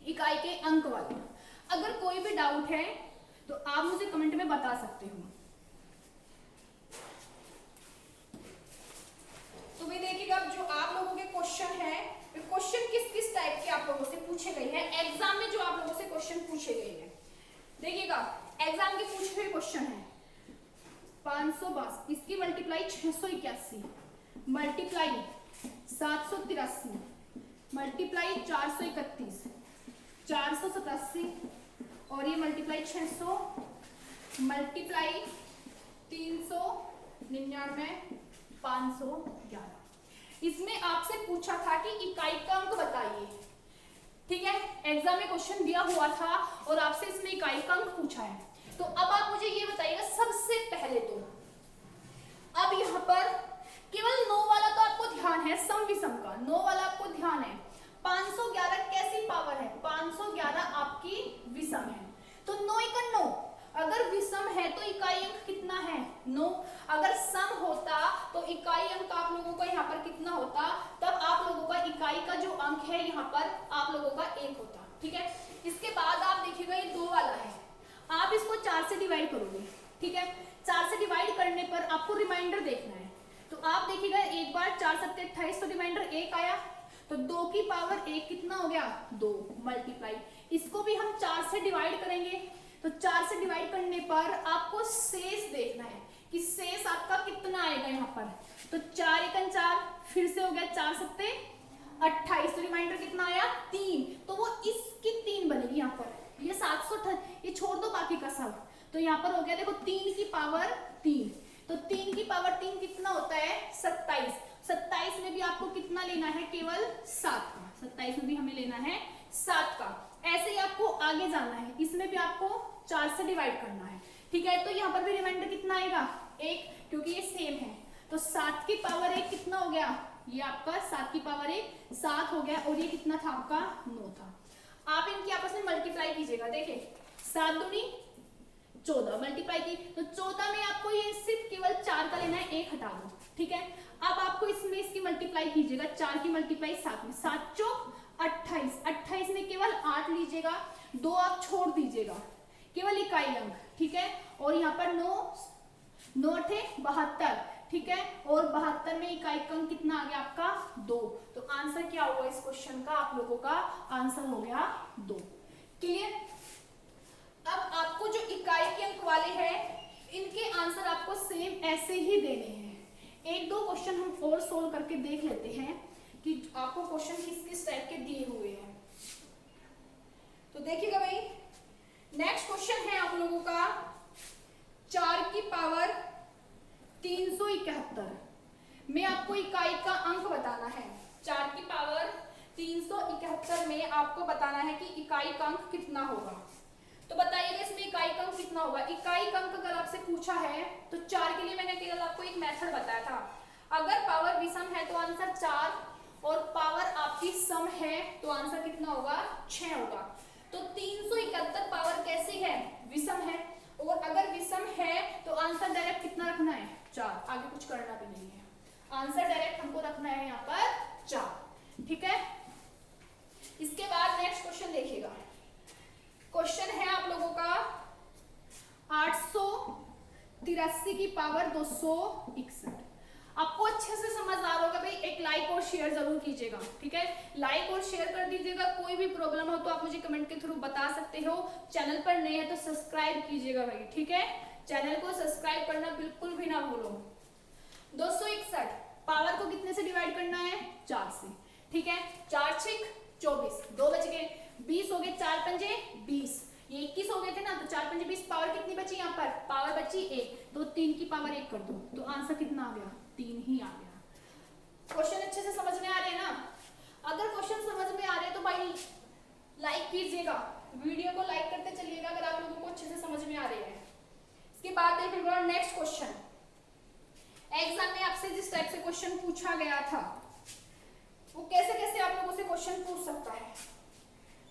इकाई के अंक वाले। अगर कोई भी डाउट है तो आप मुझे कमेंट में बता सकते हो। तो भी देखिएगा जो आप लोगों के क्वेश्चन है, क्वेश्चन किस किस टाइप के आप लोगों से पूछे गए हैं एग्जाम में, जो आप लोगों से क्वेश्चन पूछे गए हैं। देखिएगा एग्जाम के पूछे हुए क्वेश्चन है 552, इसकी मल्टीप्लाई 681, मल्टीप्लाई 783, मल्टीप्लाई 431, 487, और ये मल्टीप्लाई 600, मल्टीप्लाई 399, 511। इसमें आपसे पूछा था कि इकाई का अंक बताइए। ठीक है, एग्जाम में क्वेश्चन दिया हुआ था और आपसे इसमें इकाई का अंक पूछा है। तो अब आप मुझे ये बताइएगा सबसे पहले तो अब यहाँ पर केवल 9 वाला तो आपको ध्यान है, सम विषम का 9 वाला आपको ध्यान है। 511 कैसी पावर है, 511 आपकी विषम है, तो 9 × 9 अगर विषम है तो इकाई अंक कितना है 9। अगर सम होता तो इकाई अंक आप लोगों का यहाँ पर कितना होता, तब आप लोगों का इकाई का जो अंक है यहाँ पर आप लोगों का 1 होता। ठीक है, इसके बाद आप देखिएगा ये 2 वाला है, आप इसको 4 से डिवाइड करोगे। ठीक है, 4 से डिवाइड करने पर आपको रिमाइंडर देखना है, तो आप देखिएगा एक बार 4 7 28 तो रिमाइंडर 1 आया, तो 2 की पावर 1 कितना हो गया 2, मल्टीप्लाई इसको भी हम 4 से डिवाइड करेंगे। तो 4 से डिवाइड करने पर आपको शेष देखना है कि शेष आपका कितना आएगा यहाँ पर, तो 4 × 4 फिर से हो गया 4 7 28, तो रिमाइंडर कितना आया 3, तो वो इसकी 3 बनेगी यहाँ पर, ये 728 ये छोड़ दो बाकी का सब, तो यहाँ पर हो गया देखो 3 की पावर 3, तो 3 की पावर 3 कितना होता है 27। 27 में भी आपको कितना लेना है केवल 7 का, 27 में भी हमें लेना है 7 का। ऐसे ही आपको आगे जाना है, इसमें भी आपको 4 से डिवाइड करना है, ठीक है। तो यहाँ पर भी रिमाइंडर कितना आएगा 1, क्योंकि ये सेम है। तो 7 की पावर 1 कितना हो गया, ये आपका 7 की पावर 1 7 हो गया, और ये कितना था आपका 9 था। आप इनकी आपस में मल्टीप्लाई कीजिएगा, देखिए 7 दूनी 14 मल्टीप्लाई की, तो 14 में आपको ये सिर्फ केवल 4 का लेना है, 1 हटा दो, ठीक है। अब आपको इसमें इसकी मल्टीप्लाई कीजिएगा, 4 की मल्टीप्लाई 7 में, 7 चौक 28, 28 में केवल 8 लीजिएगा, 2 आप छोड़ दीजिएगा, केवल इकाई अंक, ठीक है। और यहाँ पर 9 थे 72, ठीक है, और 72 में इकाई अंक कितना आ गया आपका 2। तो आंसर क्या हुआ इस क्वेश्चन का, आप लोगों का आंसर हो गया 2। क्लियर। अब आपको जो इकाई के अंक वाले हैं इनके आंसर आपको सेम ऐसे ही देने हैं। एक दो क्वेश्चन हम और सोल्व करके देख लेते हैं कि आपको क्वेश्चन किस किस टाइप के दिए हुए हैं। तो देखिएगा भाई, नेक्स्ट क्वेश्चन है आप लोगों का 4 की पावर 371 में आपको इकाई का अंक बताना है। 4 की पावर 371 में आपको बताना है कि इकाई का अंक कितना होगा। तो बताइएगा इसमें इकाई का अंक कितना होगा। इकाई का अंक अगर आपसे पूछा है तो 4 के लिए मैंने केवल आपको एक मेथड बताया था। अगर पावर विषम है तो आंसर 4, और पावर आपकी सम है तो आंसर कितना होगा 6 होगा। तो 371 पावर कैसी है, विषम है, और अगर विषम है तो आंसर डायरेक्ट कितना रखना है 4, आगे कुछ करना भी नहीं है। आंसर डायरेक्ट हमको रखना है यहाँ पर 4, ठीक है। इसके बाद नेक्स्ट क्वेश्चन देखिएगा। क्वेश्चन है आप लोगों का 883 की पावर 261। आपको अच्छे से समझ आ रहा होगा भाई, एक लाइक और शेयर जरूर कीजिएगा, ठीक है। लाइक और शेयर कर दीजिएगा। कोई भी प्रॉब्लम हो तो आप मुझे कमेंट के थ्रू बता सकते हो। चैनल पर नए हैं तो सब्सक्राइब कीजिएगा भाई, ठीक है। चैनल को सब्सक्राइब करना बिल्कुल भी ना भूलो। 261 पावर को कितने से डिवाइड करना है 4 से, ठीक है। 4 6 24, 2 बच गए, 20 हो गए, 4 पंजे 20, ये 21 हो गए थे ना, तो 4 पंजे 20, पावर कितनी बची यहाँ पर, पावर बची 1, तो 3 की पावर 1 कर दो, तो आंसर कितना आ गया 3 ही आ गया। क्वेश्चन अच्छे से समझ में आ रहे हैं ना। अगर क्वेश्चन समझ में आ रहे हैं तो भाई लाइक कीजिएगा, वीडियो को लाइक करते चलिएगा अगर आप लोगों को अच्छे से समझ में आ रहे हैं। इसके बाद देखिएगा नेक्स्ट क्वेश्चन। एग्जाम में आपसे जिस टाइप से क्वेश्चन पूछा गया था वो कैसे कैसे आप लोगों से क्वेश्चन पूछ सकता है।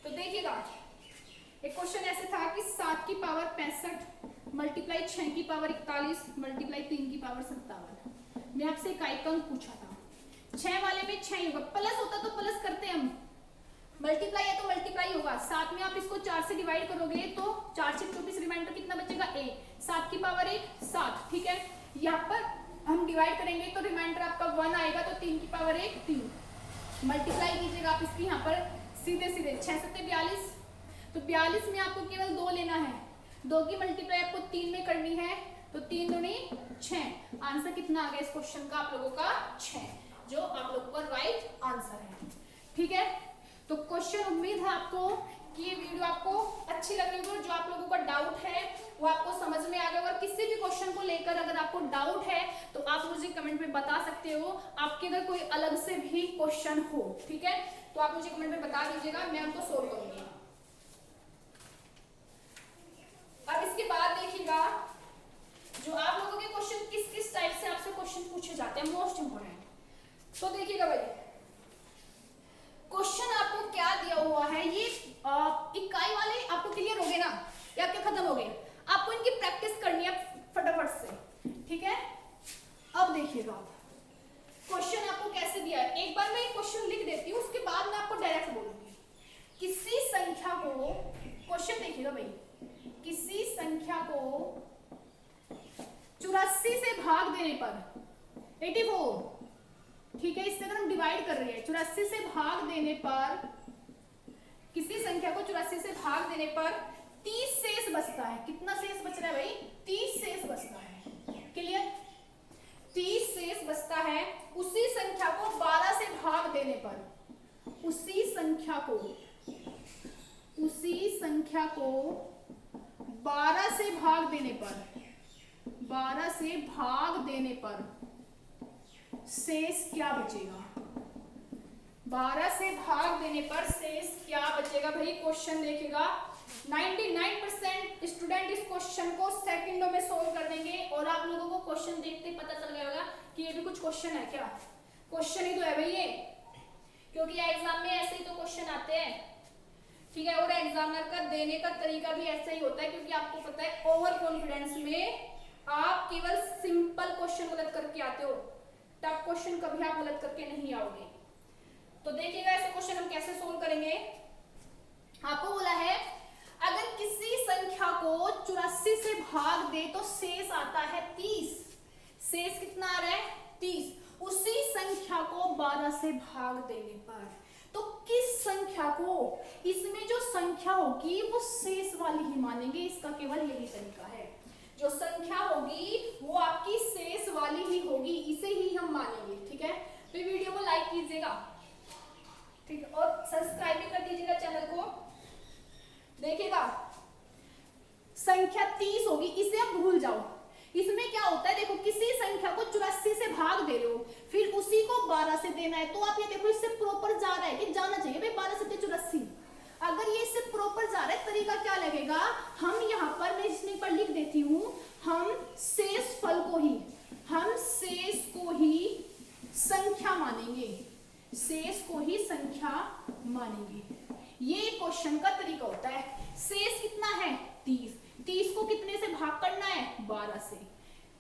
तो देखिएगा, एक क्वेश्चन ऐसे था कि 7 की पावर 65 मल्टीप्लाई 6 की पावर 41 मल्टीप्लाई 3 की पावर 57। मैं आपसे इकाई अंक पूछा था। 6 वाले में 6 होगा, प्लस होता तो प्लस करते हम, मल्टीप्लाई है तो मल्टीप्लाई होगा। 7 में आप इसको 4 से डिवाइड करोगे तो 4 से 24, रिमाइंडर कितना बचेगा 1, 7 की पावर 1 7, ठीक है। यहाँ पर हम डिवाइड करेंगे तो रिमाइंडर आपका 1 आएगा, तो 3 की पावर 1 3, मल्टीप्लाई कीजिएगा आप इसकी यहाँ पर सीधे सीधे 6 7 42, तो 42 में आपको केवल 2 लेना है, 2 की मल्टीप्लाई आपको 3 में करनी है, तो 3 दूनी 6। आंसर कितना आ गया इस क्वेश्चन का आप लोगों का 6, जो आप लोगों का राइट आंसर है, ठीक है। तो क्वेश्चन, उम्मीद है आपको कि ये वीडियो आपको अच्छी लग रही होगी। जो आप लोगों का डाउट है वो आपको समझ में आ गया होगा। किसी भी क्वेश्चन को लेकर अगर आपको डाउट है तो आप मुझे कमेंट में बता सकते हो। आपके अगर कोई अलग से भी क्वेश्चन हो, ठीक है, तो आप मुझे कमेंट में बता दीजिएगा, मैं उनको सोल्व करूंगी। अब इसके बाद देखिएगा जो आप लोगों के क्वेश्चन किस किस टाइप से आपसे क्वेश्चन पूछे जाते हैं, मोस्ट इंपोर्टेंट। तो देखिएगा भाई, क्वेश्चन आपको क्या दिया हुआ है, ये इकाई वाले आपको क्लियर हो गए ना, या क्या खत्म हो गए। आपको इनकी प्रैक्टिस करनी है फटाफट से, ठीक है। अब देखिएगा क्वेश्चन आपको कैसे दिया है। एक बार मैं क्वेश्चन लिख देती हूँ, उसके बाद मैं आपको डायरेक्ट बोलूंगी। किसी संख्या को, क्वेश्चन देखिएगा भाई, किसी संख्या को 84 से भाग देने पर 84, ठीक है, इससे अगर हम डिवाइड कर रहे हैं 84 से भाग देने पर, किसी संख्या को 84 से भाग देने पर 30 शेष बचता है। कितना शेष बच रहा है भाई, 30 शेष बचता है, क्लियर। 30 शेष बचता है। उसी संख्या को 12 से भाग देने पर, उसी संख्या को 12 से भाग देने पर 12 से भाग देने पर शेष क्या बचेगा? 12 से भाग देने पर शेष क्या बचेगा? भाई क्वेश्चन देखेगा 99% स्टूडेंट इस क्वेश्चन को सेकंडों में सोल्व कर देंगे और आप लोगों को क्वेश्चन देखते ही पता चल गया होगा कि ये भी कुछ क्वेश्चन है क्या? क्वेश्चन ही तो है भाई ये, क्योंकि एग्जाम में ऐसे ही तो क्वेश्चन आते हैं, ठीक है। और एग्जामिनर का देने का तरीका भी ऐसा ही होता है, क्योंकि आपको पता है ओवर कॉन्फिडेंस में आप केवल सिंपल क्वेश्चन गलत करके आते हो, टफ क्वेश्चन कभी आप गलत करके नहीं आओगे। तो देखिएगा ऐसे क्वेश्चन हम कैसे सोल्व करेंगे। आपको बोला है अगर किसी संख्या को 84 से भाग दे तो शेष आता है 30। शेष कितना आ रहा है? 30। उसी संख्या को 12 से भाग देने पर, तो किस संख्या को, इसमें जो संख्या होगी वो शेष वाली ही मानेंगे, इसका केवल यही तरीका है। जो संख्या होगी वो आपकी शेष वाली ही होगी, इसे ही हम मानेंगे, ठीक है। तो वीडियो को लाइक कीजिएगा, ठीक है, और सब्सक्राइब भी कर दीजिएगा चैनल को। देखिएगा संख्या 30 होगी, इसे आप भूल जाओ। इसमें क्या होता है, देखो किसी संख्या को 84 से भाग दे रहे हो, फिर उसी को 12 से देना है, तो आप ये देखो इससे प्रॉपर जा रहा है कि जाना चाहिए भाई 12 से 84। अगर ये इससे प्रॉपर जा रहा है, तरीका क्या लगेगा, हम यहाँ पर मैं इसमें पर लिख देती हूँ, हम शेष फल को ही, हम शेष को ही संख्या मानेंगे, शेष को ही संख्या मानेंगे। ये क्वेश्चन का तरीका होता है। शेष कितना है? 30। 30 को कितने से भाग करना है? 12 से।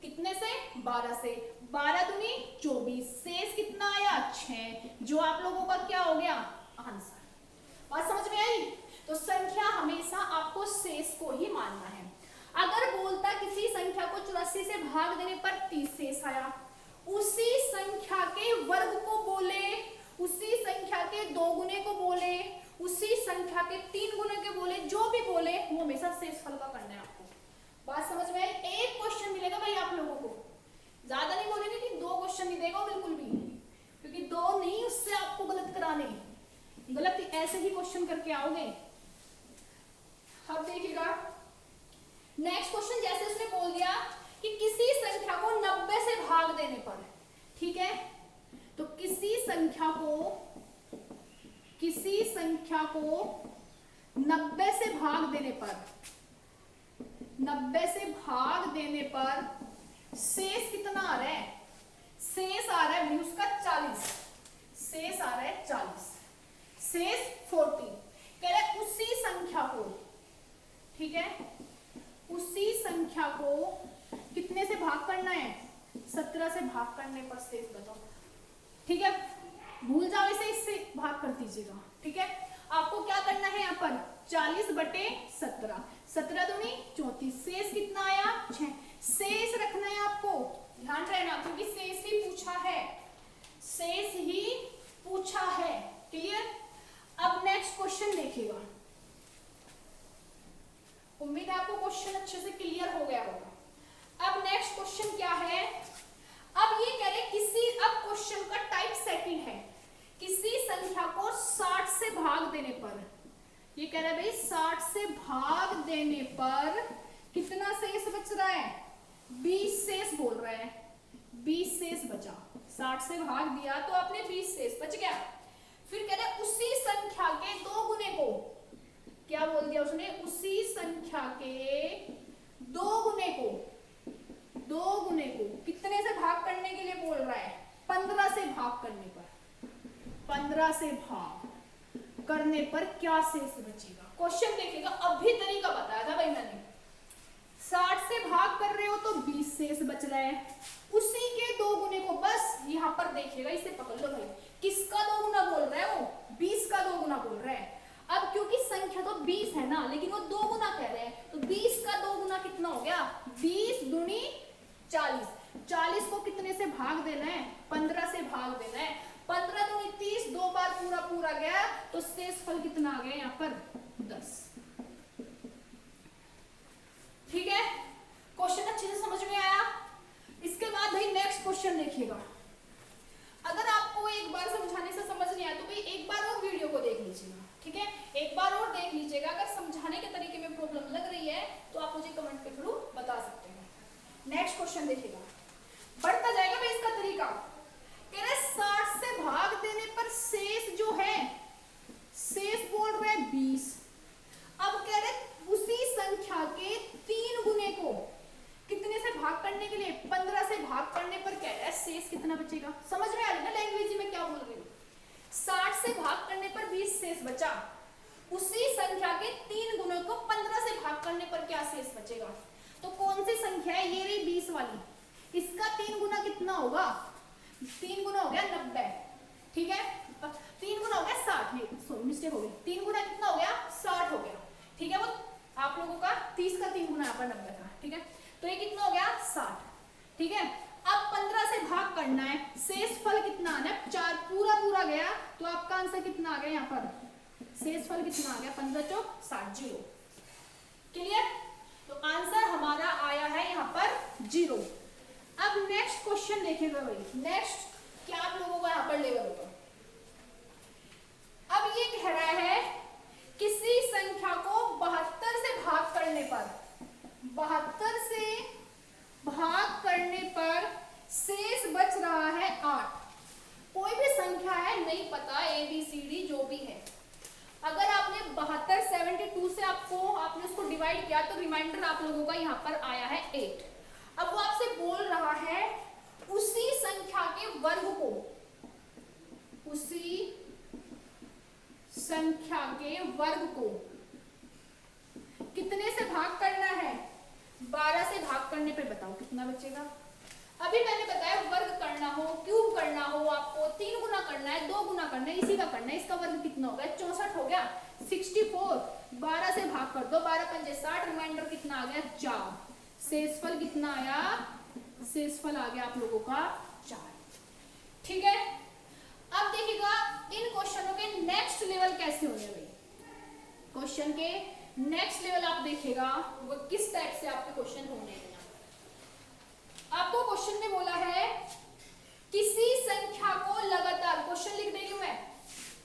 कितने से? 12 से। 12 दूनी 24। शेष कितना आया? 6, जो आप लोगों का क्या हो गया? आंसर। बात समझ में आई? तो संख्या हमेशा आपको शेष को ही मानना है। अगर बोलता किसी संख्या को 84 से भाग देने पर 30 शेष आया, उसी संख्या के वर्ग को बोले, उसी संख्या के 2 गुने को बोले, उसी संख्या के 3 गुने के बोले, जो भी बोले वो हमेशा शेष फल का करना है आपको। बात समझ में आई? एक क्वेश्चन मिलेगा भाई आप लोगों को, ज्यादा नहीं बोलेंगे कि 2 क्वेश्चन नहीं देगा बिल्कुल भी, क्योंकि 2 नहीं, उससे आपको गलत कराने, गलत ऐसे ही क्वेश्चन करके आओगे। अब देखिएगा नेक्स्ट क्वेश्चन, जैसे उसने बोल दिया कि किसी संख्या को 90 से भाग देने पर, ठीक है, तो किसी संख्या को 90 से भाग देने पर, 90 से भाग देने पर शेष कितना आ रहा है? शेष आ रहा है उसका 40, शेष आ रहा है 40, शेष 40। कह रहे हैं उसी संख्या को, ठीक है, उसी संख्या को कितने से भाग करना है? 17 से भाग करने पर शेष बताओ, ठीक है। भूल जाओ इसे, इससे भाग कर दीजिएगा, ठीक है। आपको क्या करना है यहाँ पर? 40/17, 17 दूनी 34, शेष कितना आया? 6। शेष रखना है आपको, ध्यान रहना, क्योंकि शेष ही पूछा है, शेष ही पूछा है, क्लियर। अब नेक्स्ट क्वेश्चन देखिएगा, उम्मीद है आपको क्वेश्चन अच्छे से क्लियर हो गया होगा। अब नेक्स्ट क्वेश्चन क्या है? अब ये कह रहे किसी, अब क्वेश्चन का टाइप सेकंड है, किसी संख्या को 60 से भाग देने पर, ये कह रहा है भाई 60 से भाग देने पर कितना शेष बच रहा है? 20 शेष बोल रहा है, 20 शेष बचा। 60 से भाग दिया तो आपने 20 शेष बच गया। फिर कह रहा है उसी संख्या के 2 गुने को, क्या बोल दिया उसने? उसी संख्या के 2 गुने को, 2 गुने को कितने से भाग करने के लिए बोल रहा है? 15 से भाग करने पर, 15 से भाग करने पर क्या शेष बचेगा? क्वेश्चन देखिएगा, अभी तरीका बताया था भाई मैंने। 60 से भाग कर रहे हो तो 20 शेष बच रहा है, उसी के 2 गुने को, बस यहाँ पर देखिएगा, इसे पकड़ लो भाई, किसका 2 गुना बोल रहा है? वो 20 का 2 गुना बोल रहा है। अब क्योंकि संख्या तो 20 है ना, लेकिन वो 2 गुना कह रहे हैं, तो 20 का 2 गुना कितना हो गया? 20 दूनी 40। 40 को कितने से भाग देना है? 15 से भाग देना है। 15 दूनी 30, 2 बार पूरा पूरा गया, तो शेष फल कितना आ गया यहाँ पर? 10। ठीक है, क्वेश्चन अच्छे से समझ में आया। इसके बाद भाई नेक्स्ट क्वेश्चन देखिएगा। अगर आपको एक बार समझाने से समझ नहीं आया तो भाई एक बार और वीडियो को देख लीजिएगा, ठीक है, एक बार और देख लीजिएगा। अगर समझाने के तरीके में प्रॉब्लम लग रही है तो आप मुझे कमेंट के थ्रू बता सकते हैं। नेक्स्ट क्वेश्चन देखिएगा, बढ़ता जाएगा भाई इसका तरीका। कह रहे 60 से भाग देने पर शेष जो है, शेष बोल रहे हैं 20। अब कह रहे उसी संख्या के 3 गुने को कितने से भाग करने के लिए, 15 से भाग करने पर कह रहा है शेष कितना बचेगा। समझ में आ रही है ना लैंग्वेज में क्या बोल रही हूँ। 60 से भाग करने पर 20 शेष बचा, उसी संख्या के 3 गुणों को 15 से भाग करने पर क्या शेष बचेगा। तो कौन सी संख्या है, ये रही 20 वाली, इसका 3 गुना कितना होगा, 3 गुना हो गया 90, ठीक है, 3 गुना हो गया 60, सॉरी मिस्टेक हो गई, 3 गुना कितना हो गया 60 हो गया, ठीक है। वो आप लोगों का 30 का 3 गुना यहाँ पर 90 था, ठीक है, तो ये कितना हो गया 60, ठीक है। अब 15 से भाग करना है, शेष फल कितना आना है, 4 पूरा गया, तो आपका आंसर कितना आ गया यहाँ पर, शेष फल कितना आ गया 15 चौक 60, 0। क्लियर, तो आंसर हमारा आया है यहाँ पर 0। अब नेक्स्ट क्वेश्चन देखिएगा भाई, नेक्स्ट क्या आप लोगों को यहाँ पर लेवल होगा। अब ये कह रहा है किसी संख्या को 72 से भाग करने पर, 72 से भाग करने पर शेष बच रहा है 8। कोई भी संख्या है, नहीं पता ABCD जो भी है, अगर आपने 72 72 से आपने उसको डिवाइड किया तो रिमाइंडर आप लोगों का यहाँ पर आया है 8। अब वो आपसे बोल रहा है उसी संख्या के वर्ग को, उसी संख्या के वर्ग को कितने से भाग करना है, 12 से भाग करने पे बताओ कितना बचेगा। अभी मैंने बताया वर्ग करना हो, क्यूब करना हो, आपको 3 गुना करना है, 2 गुना करना है, इसी का करना है। इसका वर्ग कितना हो गया 64 हो गया, 64, 12 से भाग कर दो, 12 पंजे 60, रिमाइंडर कितना आ गया 4, शेषफल कितना आया, शेषफल आ गया आप लोगों का 4, ठीक है। अब देखिएगा इन क्वेश्चनों के नेक्स्ट लेवल कैसे होने भाई, क्वेश्चन के नेक्स्ट लेवल आप देखिएगा वो किस टाइप से आपके क्वेश्चन होने हैं। आपको क्वेश्चन में बोला है किसी संख्या को लगातार, क्वेश्चन लिख देगी मैं,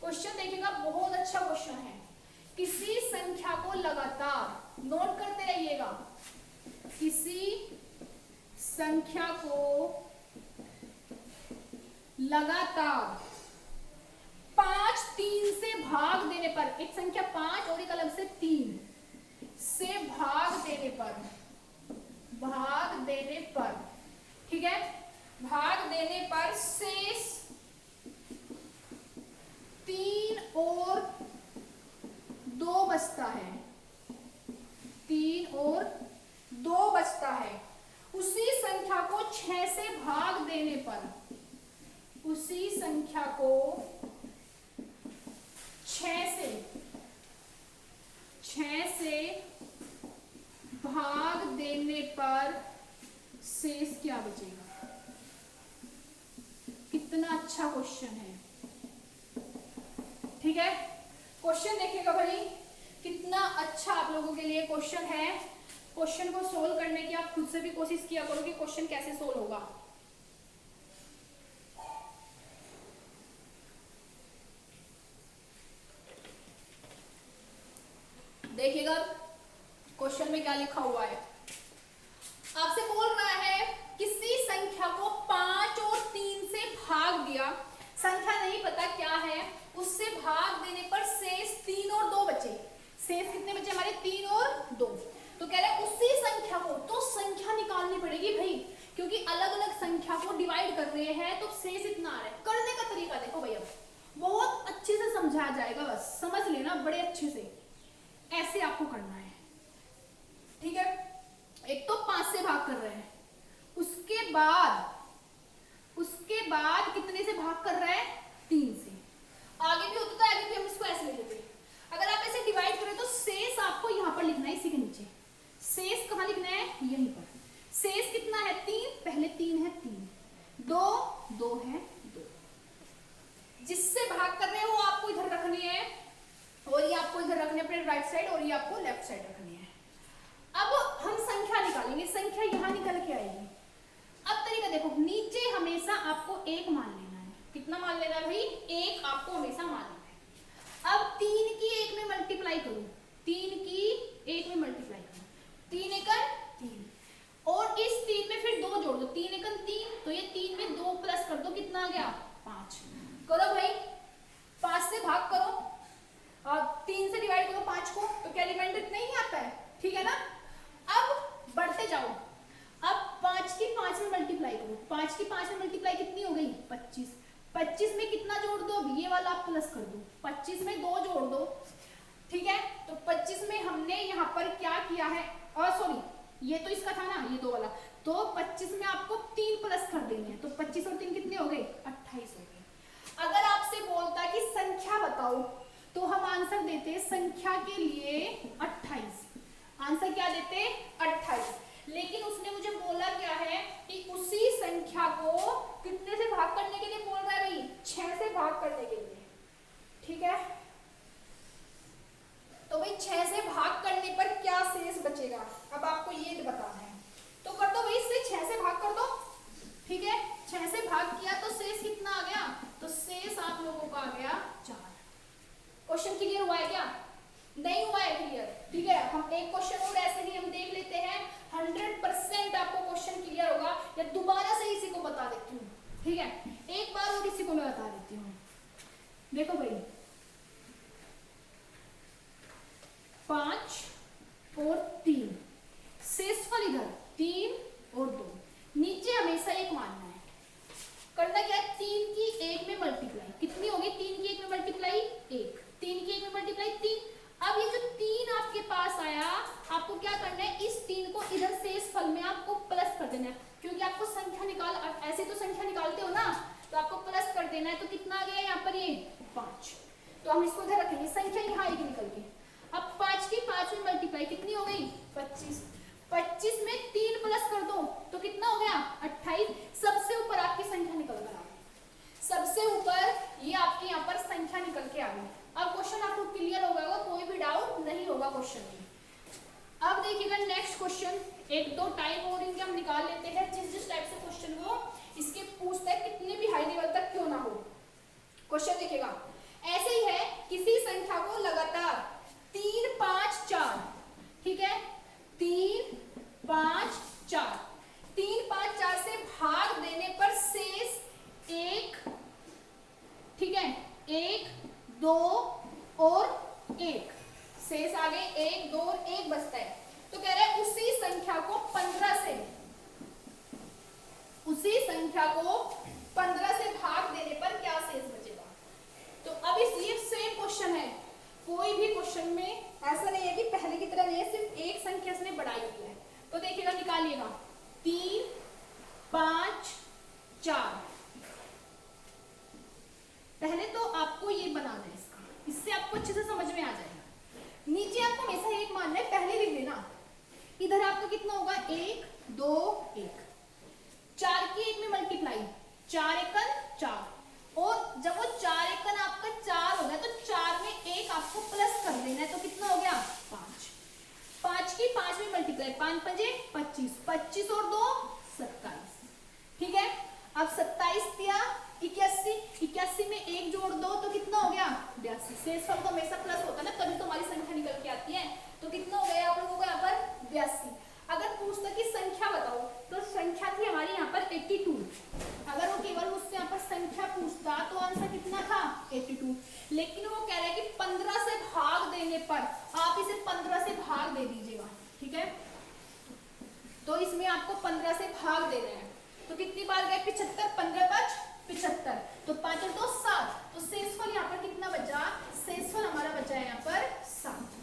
क्वेश्चन देखिएगा बहुत अच्छा क्वेश्चन है, किसी संख्या को लगातार, नोट करते रहिएगा, किसी संख्या को लगातार 5 3 से भाग देने पर, एक संख्या 5 और एक अलग से 3 से भाग देने पर, ठीक है, भाग देने पर शेष 3 और 2 बचता है, 3 और 2 बचता है। उसी संख्या को 6 से भाग देने पर, उसी संख्या को 6 से भाग देने पर शेष क्या बचेगा। कितना अच्छा क्वेश्चन है, ठीक है। क्वेश्चन देखिएगा भाई कितना अच्छा आप लोगों के लिए क्वेश्चन है। क्वेश्चन को सोल्व करने की आप खुद से भी कोशिश किया करो कि क्वेश्चन कैसे सोल्व होगा। देखिएगा क्वेश्चन में क्या लिखा हुआ है, आपसे बोल रहा है किसी संख्या को 5 और 3 से भाग दिया, संख्या नहीं पता क्या है, उससे भाग देने पर शेष 3 और 2 बचे। शेष कितने बचे हमारे 3 और 2, तो कह रहे हैं उसी संख्या को, तो संख्या निकालनी पड़ेगी भाई, क्योंकि अलग अलग संख्या को डिवाइड कर रहे हैं तो शेष इतना आ रहा है। करने का तरीका देखो भैया, बहुत अच्छे से समझाया जाएगा, बस समझ लेना बड़े अच्छे से, ऐसे आपको करना है, ठीक है। एक तो 5 से भाग कर रहे हैं, उसके बाद कितने से भाग कर रहे हैं 3 से। आगे भी होता था, आगे भी हम इसको ऐसे ले लेते हैं। अगर आप ऐसे डिवाइड करें तो शेष आपको यहाँ पर लिखना है, इसी के नीचे शेष कहाँ लिखना है, यहीं पर। शेष कितना है 3, पहले 3 है 3, 2 है 2, जिससे भाग कर रहे हो वो आपको इधर रखनी है, और ये आपको इधर रखनी है अपने राइट साइड, और ये आपको लेफ्ट साइड रखनी है। अब हम संख्या निकालेंगे, संख्या यहाँ निकल के आएगी। अब तरीका देखो, नीचे हमेशा आपको 1 मान लेना है। कितना मान लेना है भाई, 1 आपको हमेशा मान लेना है। अब 3 की 1 में मल्टीप्लाई करो, 3 की 1 में मल्टीप्लाई करो, 3 एकड़ 3। और इस 3 में फिर 2 जोड़ दो, 3 एकम 3, तो ये 3 में 2 प्लस कर दो, कितना आ गया 5। करो भाई, 5 से भाग करो और 3 से डिवाइड करो 5 को, तो क्या रिमाइंडर इतना ही आता है, ठीक है ना। अब बढ़ते जाओ, अब 5 की 5 में मल्टीप्लाई करो, 5 की 5 में मल्टीप्लाई कितनी हो गई 25, 25 में कितना जोड़ दो, अब ये वाला आप प्लस कर दो, 25 में 2 जोड़ दो, ठीक है। तो 25 में हमने यहाँ पर क्या किया है, और सॉरी ये तो इसका था ना, ये 2 वाला, तो 25 में आपको 3 प्लस कर देने हैं, तो 25 और 3 कितने हो गए 28 हो गए। अगर आपसे बोलता कि संख्या बताओ, तो हम आंसर देते संख्या के लिए 28, आंसर क्या देते 28, लेकिन उसने मुझे बोला क्या है कि उसी संख्या को कितने से भाग करने के लिए बोल रहा है भाई, 6 से भाग करने के लिए, ठीक है। तो भाई 6 से भाग करने पर क्या शेष बचेगा, अब आपको ये बताना है, तो कर दो भाई, इससे 6 से भाग कर दो, ठीक है। 6 से भाग किया तो शेष कितना आ गया, तो शेष आप लोगों का आ गया 4। क्वेश्चन क्लियर हुआ है क्या, नहीं हुआ है क्लियर, ठीक है। हम एक क्वेश्चन और ऐसे ही हम देख लेते हैं, 100% आपको क्वेश्चन क्लियर होगा, या दोबारा से इसी को बता देती हूँ, ठीक है, एक बार और इसी को मैं बता देती हूँ। देखो भाई 5 और 3, शेषफल इधर 3 और 2, नीचे हमेशा एक मानना है, करना क्या है 3 की 1 में मल्टीप्लाई, कितनी होगी 3 की 1 में मल्टीप्लाई 1, 3 की 1 में मल्टीप्लाई 3। अब ये जो 3 आपके पास आया, आपको क्या करना है, इस 3 को इधर शेषफल में आपको प्लस कर देना है, क्योंकि आपको संख्या निकाल, ऐसे तो संख्या निकालते हो ना, तो आपको प्लस कर देना है, तो कितना आ गया यहाँ पर ये 5, तो हम इसको इधर रखेंगे, संख्या यहाँ आएगी निकल के। अब 5 की 5 में मल्टीप्लाई कितनी हो गई 25, 25 में 3 प्लस कर दो, तो कितना हो गया 28, सबसे ऊपर आपकी संख्या निकल कर आ गई, सबसे ऊपर ये आपके यहाँ पर संख्या निकल के आ गई। अब क्वेश्चन आपको क्लियर हो गया, कोई भी डाउट नहीं होगा क्वेश्चन में। अब देखिएगा नेक्स्ट क्वेश्चन, एक दो टाइम और इनके हम निकाल लेते हैं, जिस टाइप से क्वेश्चन हो इसके पूछता है, कितने भी हाई लेवल तक क्यों ना हो। क्वेश्चन देखिएगा ऐसे ही है, किसी संख्या को लगातार 3 5 4, ठीक है, 3 5 4, 3 5 4 से भाग देने पर शेष 1, ठीक है, 1 2 और 1, शेष आगे 1 2 और 1 बचता है। तो कह रहे हैं उसी संख्या को 15 से, उसी संख्या को 15 से भाग देने पर क्या शेष बचेगा। तो अब इसलिए सेम क्वेश्चन है, कोई भी क्वेश्चन में ऐसा नहीं है कि पहले की तरह नहीं है, सिर्फ एक संख्या से बढ़ाई हुई है। तो देखिएगा निकालिएगा 3 5 4, पहले तो आपको ये बनाना है इसका, इससे आपको अच्छे से समझ में आ जाएगा। नीचे आपको हमेशा एक मानना है, पहले लिख लेना, इधर आपको कितना होगा 1 2 1, 4 की 1 में मल्टीप्लाई 4 एकन 4, और जब वो 4 एकन आपका 4 हो गया तो 4 में 1 आपको प्लस कर देना है, तो कितना हो गया 5, 5 की 5 में मल्टीप्लाई 5 5 25, 25 और 2 27, ठीक है। अब 27 दिया 81, 81 में 1 जोड़ दो तो कितना हो गया 82, शेषफल तो हमेशा प्लस होता है ना, तभी तो हमारी संख्या निकल के आती है। तो कितना हो गया आप लोगों को यहाँ पर 82। अगर पूछता कि संख्या बताओ, तो संख्या थी हमारी यहाँ पर 82, अगर वो केवल मुझसे यहाँ पर संख्या पूछता तो आंसर कितना था 82, लेकिन वो कह रहा है कि 15 से भाग देने पर आप इसे 15 से भाग दे दीजिएगा, ठीक है। तो इसमें आपको 15 से भाग देना है, तो कितनी बार गए 75, 15 5 75, तो 5 और 2 7, तो शेषफल यहाँ पर कितना बचा, शेषफल हमारा बचा है यहाँ पर 7।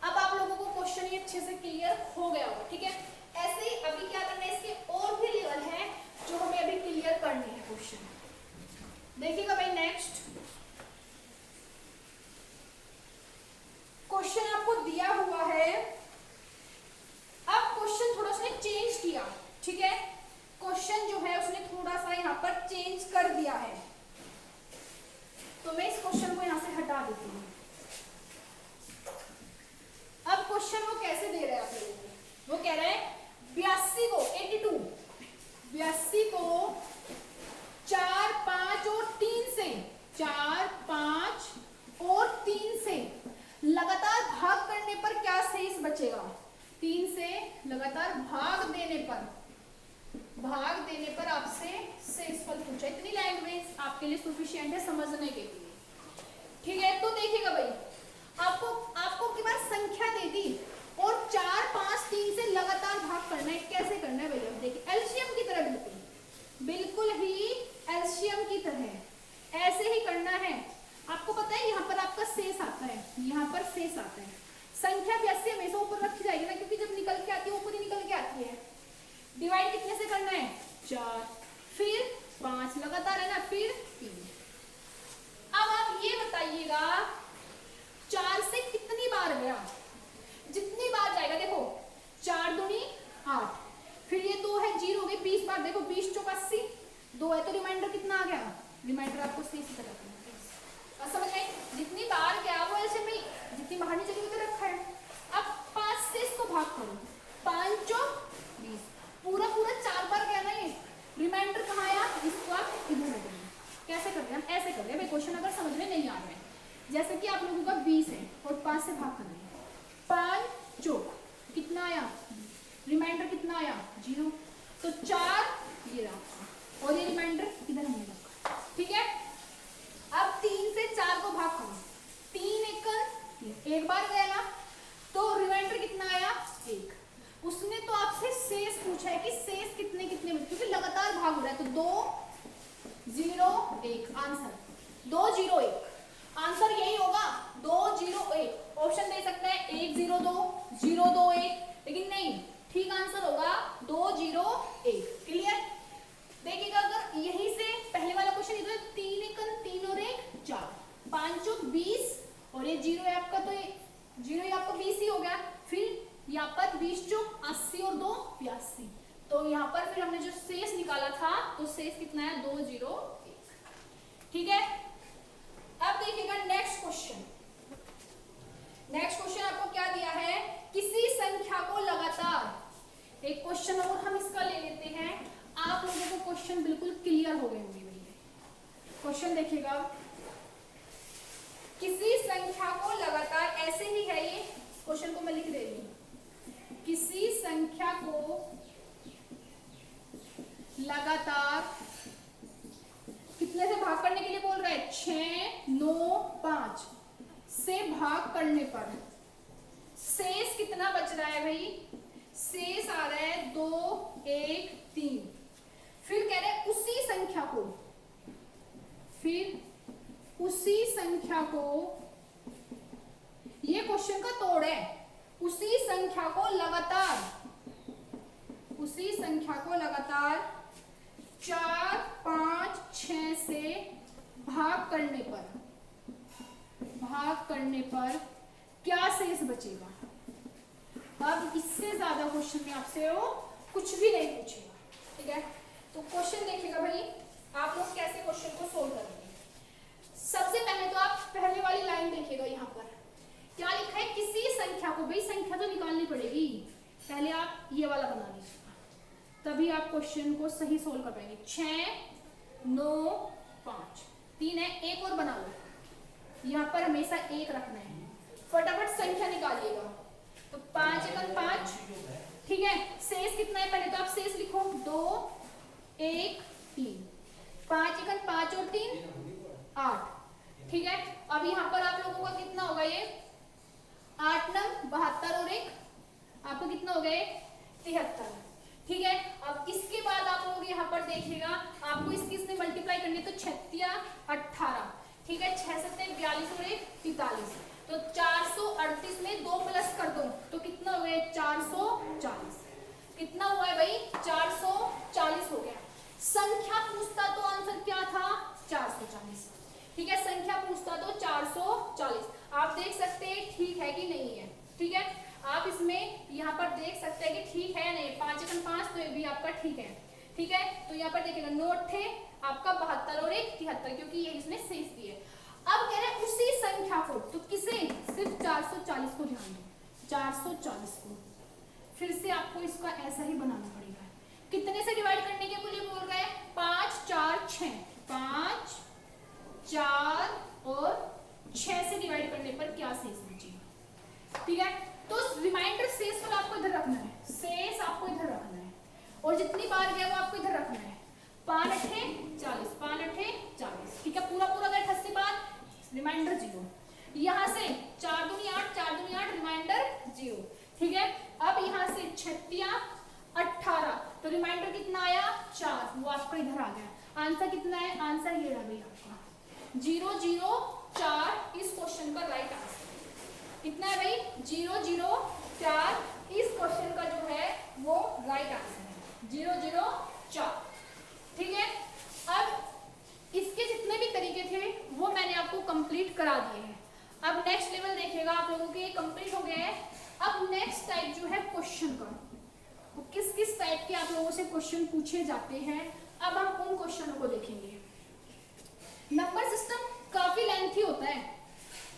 अब आप लोगों को क्वेश्चन ये अच्छे से क्लियर हो गया होगा, ठीक है। ऐसे ही अभी क्या करना है, इसके और भी लेवल है जो हमें अभी क्लियर करनी है क्वेश्चन। देखिएगा भाई नेक्स्ट क्वेश्चन आपको दिया हुआ है, अब क्वेश्चन थोड़ा सा चेंज किया, ठीक है, क्वेश्चन जो है उसने थोड़ा सा यहाँ पर चेंज कर दिया है, तो मैं इस क्वेश्चन को यहाँ से हटा देती हूँ। अब क्वेश्चन वो कैसे दे रहे हैं आप लोगों को, वो कह रहे हैं 82 को 82 को 4 5 और 3 से 4 5 और 3 से लगातार भाग करने पर क्या शेष बचेगा, 3 से लगातार भाग देने पर आपसे शेषफल पूछा। इतनी लैंग्वेज आपके लिए सफिशिएंट है समझने के लिए, ठीक है। तो देखिएगा भाई, आपको के पास संख्या दे दी और 4, 5, 3 से लगातार भाग करना है। कैसे करना है भैया, देखिए एलसीएम की तरह, बिल्कुल ही एलसीएम की तरह ऐसे ही करना है। आपको पता है यहाँ पर आपका शेष आता है, यहाँ पर शेष आता है। संख्या 82 हमेशा ऊपर रखी जाएगी ना, क्योंकि जब निकल के आती है ऊपर ही निकल के आती है। डिवाइड कितने से करना है, 4, फिर 5 लगातार है ना, फिर 3। अब आप ये बताइएगा 4 से कितनी बार गया, जितनी बार जाएगा देखो 4 दूनी 8, फिर ये 2 है 0 हो गए 20 बार, देखो 20 चौक 80, 2 है तो रिमाइंडर कितना आ गया, रिमाइंडर आपको सही से रखना है। समझ गए, जितनी बार गया वो ऐसे में, जितनी बाहर नहीं चली उधर रखा है। अब 5 से इसको भाग करो, 5 चौक 20, पूरा 4 बार गया ना ये, रिमाइंडर कहाँ आया, इसको आप इधर रख देंगे। कैसे करते हैं हम, ऐसे कर रहे हैं क्वेश्चन, अगर समझ में नहीं आ रहा है। जैसे कि आप लोगों का 20 है और 5 से भाग कर रहे हैं, 5 चौक कितना आया, रिमाइंडर कितना आया 0, तो 4 ये रहा और ये रिमाइंडर इधर हमने रखा, ठीक है। अब 3 से 4 को भाग करो, 3 एक बार गया ना, तो रिमाइंडर कितना आया 1। उसने तो आपसे शेष पूछा है कि शेष कितने कितने में, क्योंकि लगातार भाग हो रहा है, तो 2 0 1 आंसर 2 0 1 आंसर यही होगा 2 0 1। ऑप्शन दे सकते हैं 1 0 2 0 2 1, लेकिन नहीं, ठीक आंसर होगा 2 0 1। क्लियर, देखिएगा अगर यहीं से पहले वाला क्वेश्चन इधर 3 3 और 1 4, 5 चौक 20 और ये 0 है आपका, तो ये 0 आपका 20 ही हो गया। फिर यहाँ पर 20 चौक 80 और 2 82, तो यहाँ पर फिर हमने जो शेष निकाला था, तो शेष कितना है 2 0 1, ठीक है। अब देखिएगा नेक्स्ट क्वेश्चन। नेक्स्ट क्वेश्चन आपको क्या दिया है, किसी संख्या को लगातार, एक क्वेश्चन और हम इसका ले लेते हैं, आप लोगों को क्वेश्चन बिल्कुल क्लियर हो गए होंगे भैया। क्वेश्चन देखिएगा, किसी संख्या को लगातार, ऐसे ही है ये क्वेश्चन को मैं लिख दे रही हूं, किसी संख्या को लगातार कितने से भाग करने के लिए बोल रहा है, 6 9 5 से भाग करने पर शेष कितना बच रहा है भाई, शेष आ रहा है 2 1 3। फिर कह रहे हैं उसी संख्या को, फिर उसी संख्या को, ये क्वेश्चन का तोड़ है, उसी संख्या को लगातार, उसी संख्या को लगातार 4 5 6 से भाग करने पर क्या शेष बचेगा। अब इससे ज्यादा क्वेश्चन में आपसे वो कुछ भी नहीं पूछेगा, ठीक है। तो क्वेश्चन देखिएगा भाई, आप लोग कैसे क्वेश्चन को सोल्व करेंगे। सबसे पहले तो आप पहले वाली लाइन देखिएगा, यहाँ पर क्या लिखा है, किसी संख्या को, भाई संख्या तो निकालनी पड़ेगी, पहले आप ये वाला बना लीजिएगा, तभी आप क्वेश्चन को सही सोल्व कर पाएंगे। 6 9 5 3 है, एक और बना लो, यहाँ पर हमेशा 1 रखना है, फटाफट संख्या निकालिएगा। तो 5 1 5, ठीक है। शेष कितना है, पहले तो आप शेष लिखो, 2 1 3, 5 1 5 और 3 8, ठीक है। अब यहाँ पर आप लोगों का कितना होगा, ये 8 9 72 और 1 आपको कितना हो गया 73, ठीक है। अब इसके बाद आप लोग यहाँ पर देखिएगा, आपको इसकी इसमें मल्टीप्लाई करनी है, तो 36 18, ठीक है। 6 7 42 और 1 43, तो 438 में 2 प्लस कर दो तो कितना हो गया 440, कितना हुआ है भाई 440 हो गया। संख्या पूछता तो आंसर क्या था 440, ठीक है। संख्या पूछता तो 440, आप देख सकते हैं ठीक है कि नहीं है, ठीक है। आप इसमें यहाँ पर देख सकते हैं कि ठीक है नहीं, 5 1 5, तो ये भी आपका ठीक है, ठीक है। तो यहाँ पर देखिएगा नोट थे आपका 72 और 1 73, क्योंकि ये इसमें शेष दिए। अब कह रहे हैं उसी संख्या को, तो किसे, सिर्फ 440 को ध्यान दो, 440 को फिर से आपको इसका ऐसा ही बनाना पड़ेगा। कितने से डिवाइड करने के लिए बोल रहा है, 5 4 6, 5 4 और 6 से डिवाइड करने पर क्या शेष बचेगा, ठीक है। तो रिमाइंडर शेष वाला आपको इधर रखना है, शेष आपको इधर रखना है, और जितनी बार गया वो आपको इधर रखना है। 5 अठे 40, 5 अठे 40, ठीक है। पूरा पूरा गया 88 बार, रिमाइंडर 0। यहाँ से 4 दूनी 8, 4 दूनी 8, रिमाइंडर 0, ठीक है। अब यहाँ से 36 18, तो रिमाइंडर कितना आया 4, वो आपका इधर आ गया। आंसर कितना है, आंसर ये रहा भाई आपका 0 0 4 इस क्वेश्चन का राइट आंसर कितना है भाई, 0 0 4 इस क्वेश्चन का जो है वो राइट आंसर है 0 0 4, ठीक है। अब इसके जितने भी तरीके थे वो मैंने आपको कंप्लीट करा दिए हैं। अब नेक्स्ट लेवल देखिएगा, आप लोगों के कंप्लीट हो गए हैं। अब नेक्स्ट टाइप जो है क्वेश्चन का, वो किस किस टाइप के आप लोगों से क्वेश्चन पूछे जाते हैं, अब हम उन क्वेश्चनों को देखेंगे। नंबर सिस्टम काफी लेंथी होता है,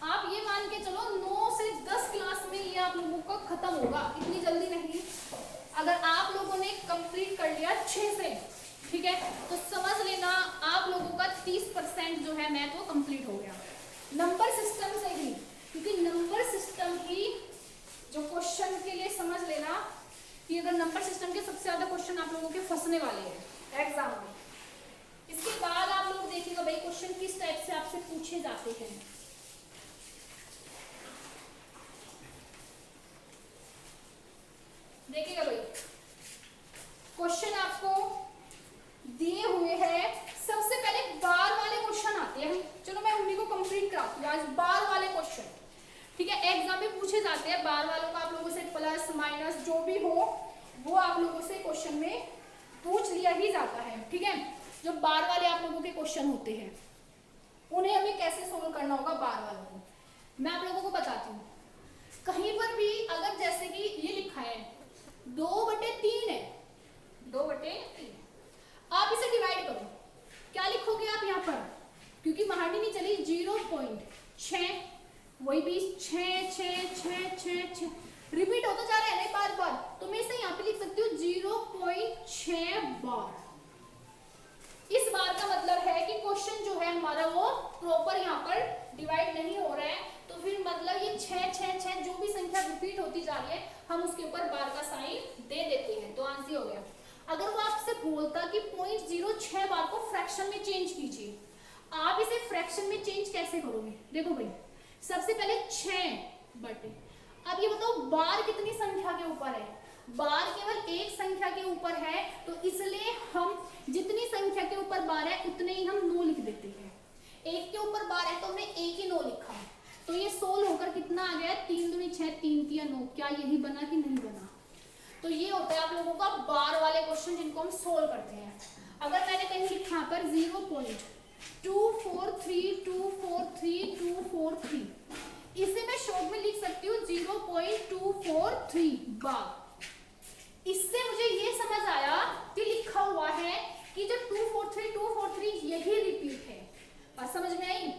आप ये मान के चलो 9 से 10 क्लास में ये आप लोगों का खत्म होगा, इतनी जल्दी नहीं। अगर आप लोगों ने कंप्लीट कर लिया 6 से, ठीक है, तो समझ लेना आप लोगों का 30% जो है मैथ वो कंप्लीट हो गया नंबर सिस्टम से ही। क्योंकि नंबर सिस्टम ही जो क्वेश्चन के लिए समझ लेना कि अगर नंबर सिस्टम के सबसे ज्यादा क्वेश्चन आप लोगों के फंसने वाले हैं एग्जाम में। इसके बाद आप लोग देखिएगा भाई क्वेश्चन किस टाइप से आपसे पूछे जाते हैं। देखिएगा भाई क्वेश्चन आपको दिए हुए हैं, सबसे पहले बार वाले क्वेश्चन आते हैं। चलो मैं उन्हीं को कंप्लीट कराती हूँ आज, बार वाले क्वेश्चन, ठीक है। एग्जाम में पूछे जाते हैं बार वालों का, आप लोगों से प्लस माइनस जो भी हो वो आप लोगों से क्वेश्चन में पूछ लिया ही जाता है, ठीक है। जो बार वाले आप लोगों के क्वेश्चन होते हैं उन्हें हमें कैसे सोल्व करना होगा बार वालों को, मैं आप लोगों को बताती हूँ। कहीं पर भी अगर जैसे कि ये लिखा है 2/3 है, 2/3, आप इसे डिवाइड करो, क्या लिखोगे आप यहाँ पर, क्योंकि महाडी नहीं चली 0.6, वही भी 6 6 6 6 6 रिपीट होता जा रहा है ना बार बार, तो मैं इसे यहाँ पे लिख सकती हूँ 0.6 बार। इस बार का मतलब है कि क्वेश्चन जो है हमारा वो प्रॉपर यहाँ पर डिवाइड नहीं हो रहा है, तो फिर मतलब ये 6 6 6 जो भी संख्या रिपीट होती जा रही है हम उसके ऊपर बार का साइन दे देते हैं, तो आंसर हो गया। अगर वो आपसे बोलता कि 0.06 बार को फ्रैक्शन में चेंज कीजिए, आप इसे फ्रैक्शन में चेंज कैसे करोगे, देखो भाई सबसे पहले 6 अब ये बताओ बार कितनी संख्या के ऊपर है, बार केवल एक संख्या के ऊपर है, तो इसलिए हम जितनी संख्या के ऊपर बार है उतने ही हम 9 लिख देते हैं। एक के ऊपर बार है तो हमने एक ही 9 लिखा, तो ये सोल्व होकर कितना आ गया 3 दूनी 6, 3 3 9, क्या यही बना कि नहीं बना। तो ये होता है आप लोगों का बार वाले क्वेश्चन जिनको हम सोल्व करते हैं। अगर मैंने कहीं लिखा पर 0.243243243243, इसे मैं शॉर्ट में लिख सकती हूँ 0.243 बार। इससे मुझे ये समझ आया कि लिखा हुआ है कि जो 243 यही रिपीट है, और समझ में आई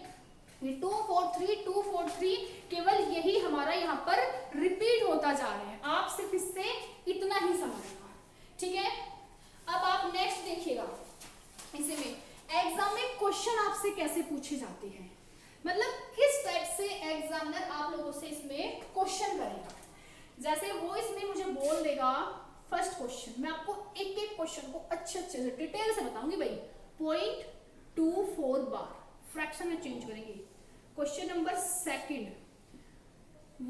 243 केवल यही हमारा यहाँ पर रिपीट होता जा रहा है, आप सिर्फ इससे इतना ही समझना, ठीक है। अब आप नेक्स्ट देखिएगा, इसमें एग्जाम में क्वेश्चन आपसे कैसे पूछे जाते हैं, मतलब किस टाइप से एग्जामिनर आप लोगों से इसमें क्वेश्चन करेगा। जैसे वो इसमें मुझे बोल देगा फर्स्ट क्वेश्चन, मैं आपको एक एक क्वेश्चन को अच्छे से डिटेल से बताऊंगी भाई, 0.24 बार फ्रैक्शन में चेंज करेंगे। क्वेश्चन नंबर सेकंड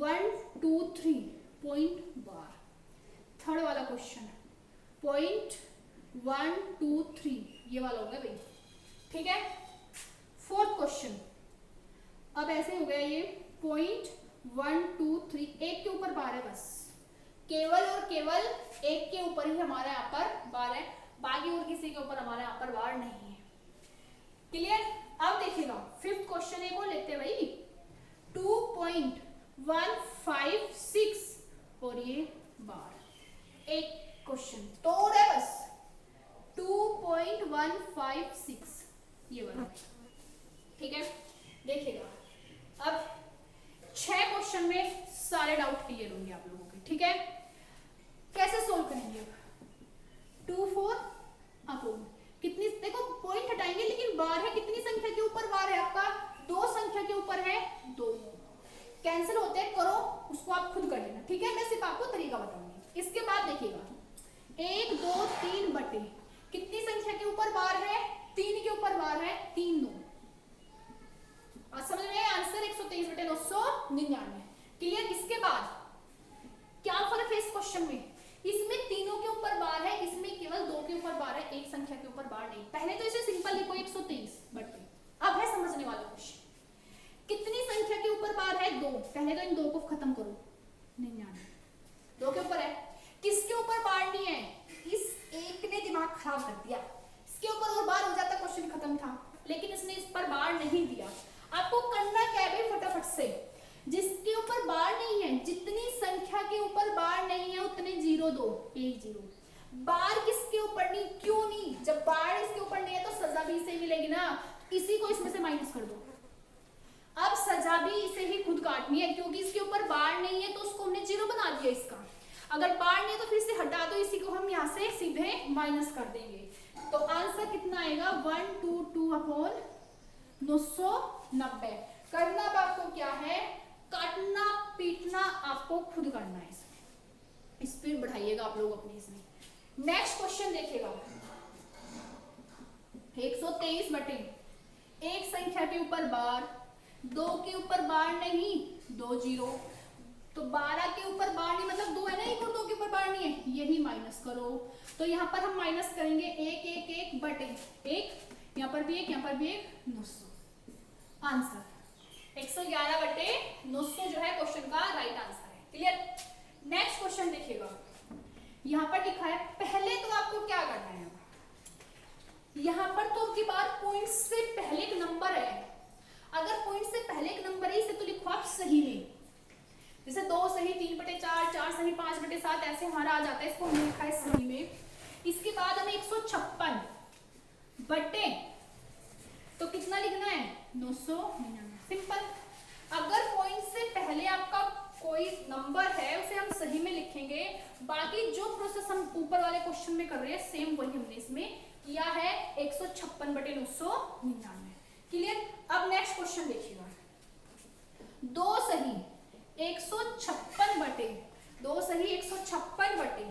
123 पॉइंट बार, थर्ड वाला क्वेश्चन 0.123 ये वाला हो गया भाई, ठीक है। फोर्थ क्वेश्चन अब ऐसे हो गया ये 0.123, एक के ऊपर बार है बस, केवल और केवल एक के ऊपर ही हमारे यहाँ पर बार है, बाकी और किसी के ऊपर हमारे यहाँ पर बार नहीं है, क्लियर। अब देखिएगा फिफ्थ क्वेश्चन एक और लेते हैं भाई 2.156 और ये बार, एक क्वेश्चन तो और है बस 2.156 ये वाला, ठीक है। देखिएगा अब 6 क्वेश्चन में सारे डाउट क्लियर होंगे आप लोगों के, ठीक है। कैसे सोल्व करेंगे, 2 4 अपॉन कितनी, देखो पॉइंट हटाएंगे लेकिन बार है, कितनी संख्या के ऊपर बार है आपका, 2 संख्या के ऊपर है 2, कैंसिल होते हैं, करो उसको आप खुद कर लेना, ठीक है। मैं सिर्फ आपको तरीका बताऊंगी। इसके बाद देखिएगा 1 2 3 बटे कितनी संख्या के ऊपर बार है? 3 के ऊपर बार है, 3 9। समझ में आंसर 123 बटे 999। क्लियर? इसके बाद क्या फर्क है इस क्वेश्चन में? इसमें तीनों के ऊपर बार है, इसमें केवल 2 के ऊपर बार है, एक संख्या के ऊपर बार नहीं। पहले तो इसे सिंपल लिखो 123 बटे, अब है समझने वाला क्वेश्चन। कितनी संख्या के ऊपर बार है? 2। पहले तो इन 2 को खत्म करो, 99 2 के ऊपर है। किसके ऊपर बार नहीं है? इस एक ने दिमाग खराब कर दिया, इसके ऊपर और बार हो जाता क्वेश्चन खत्म था, लेकिन इसने इस पर बार नहीं दिया। आपको करना क्या है भाई? फटाफट से जिसके ऊपर बार नहीं है, जितनी संख्या के ऊपर बार नहीं है उतने 0 दो, 1 0। बार किसके ऊपर नहीं? क्यों नहीं? जब बार इसके ऊपर नहीं है तो सजा भी इसे मिलेगी ना, इसी को इसमें से माइनस कर दो। अब सजा भी इसे ही खुद काटनी है, क्योंकि इसके ऊपर बार नहीं है तो उसको हमने 0 बना दिया इसका। अगर बार नहीं है तो फिर से हटा दो, इसी को हम यहाँ से सीधे माइनस कर देंगे। तो आंसर कितना आएगा? 122 अपॉन 990। करना अब आपको क्या है? काटना पीटना आपको खुद करना है। इसमें स्पीड बढ़ाइएगा आप लोग अपनी। इसमें नेक्स्ट क्वेश्चन देखिएगा, 123 बटे एक संख्या के ऊपर बार, 2 के ऊपर बार नहीं, 2 0। तो 12 के ऊपर बार नहीं मतलब 2 है ना, एक और 2 के ऊपर बार नहीं है, यही माइनस करो। तो यहाँ पर हम माइनस करेंगे 1 1 1 बटे 1, यहाँ पर भी 1, यहाँ पर भी 1, 900। आंसर 111 बटे 900 जो है क्वेश्चन का राइट आंसर है। क्लियर? नेक्स्ट क्वेश्चन देखिएगा, यहाँ पर लिखा है, पहले तो आपको क्या करना है? यहाँ पर तो आपकी बात पॉइंट से पहले एक नंबर है, अगर पॉइंट से पहले एक नंबर है इसे तो लिखो आप सही में। जैसे 2 सही 3 बटे 4, 4 सही 5 बटे 7, ऐसे हमारा आ जाता है, इसको हमने लिखा है सही में। इसके बाद हमें 156 बटे तो कितना लिखना है? 999। सिंपल। अगर पॉइंट से पहले आपका कोई नंबर है उसे हम सही में लिखेंगे, बाकी जो प्रोसेस हम ऊपर वाले क्वेश्चन में कर रहे हैं सेम वही हमने इसमें किया है, 156 बटे 999। क्लियर? अब नेक्स्ट क्वेश्चन देखिएगा, 2 सही 156 बटे 2 सही 156 बटे,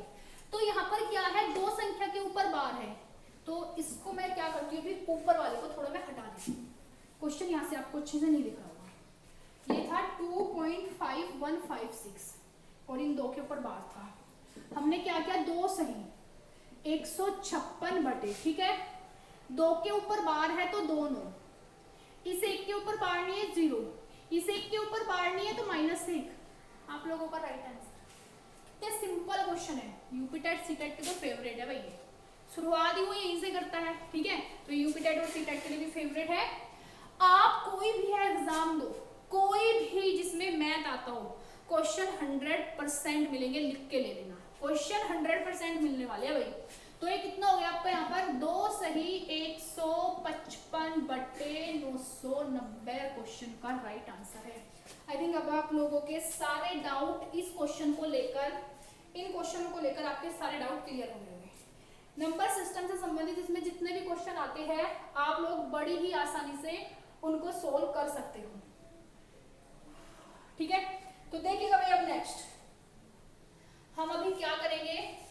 तो यहाँ पर क्या है? 2 संख्या के ऊपर बार है, तो इसको मैं क्या करती हूँ, ऊपर वाले को थोड़ा मैं हटा देती हूँ। क्वेश्चन यहाँ से आपको अच्छे से नहीं दिख रहा होगा, ये था 2.5156 और इन 2 के ऊपर बार था। हमने क्या किया? 2 सही 156 बटे, ठीक है, 2 के ऊपर बार है तो 2 9, इस 1 के ऊपर बार नहीं है 0, इस 1 के ऊपर बार नहीं है तो -1। आप लोगों का राइट आंसर। इतना सिंपल क्वेश्चन है, यूपीटेट सीटेट के तो फेवरेट है भाई, शुरुआत ही वो यहीं से करता है। ठीक है, तो यूपीटेट और सीटेट के लिए भी फेवरेट है। आप कोई भी एग्जाम दो, कोई भी जिसमें मैथ आता हो, क्वेश्चन 100% मिलेंगे, लिख के ले लेना, क्वेश्चन 100% मिलने वाले हैं भाई। तो ये कितना हो गया आपका? यहाँ पर 2 सही 155 बटे 990 क्वेश्चन का राइट आंसर है। आई थिंक अब आप लोगों के सारे डाउट इस क्वेश्चन को लेकर, इन क्वेश्चनों को लेकर आपके सारे डाउट क्लियर हो गए होंगे। नंबर सिस्टम से संबंधित इसमें जितने भी क्वेश्चन आते हैं आप लोग बड़ी ही आसानी से उनको सोल्व कर सकते हो। ठीक है, तो देखिएगा भाई, अब नेक्स्ट हम अभी क्या करेंगे,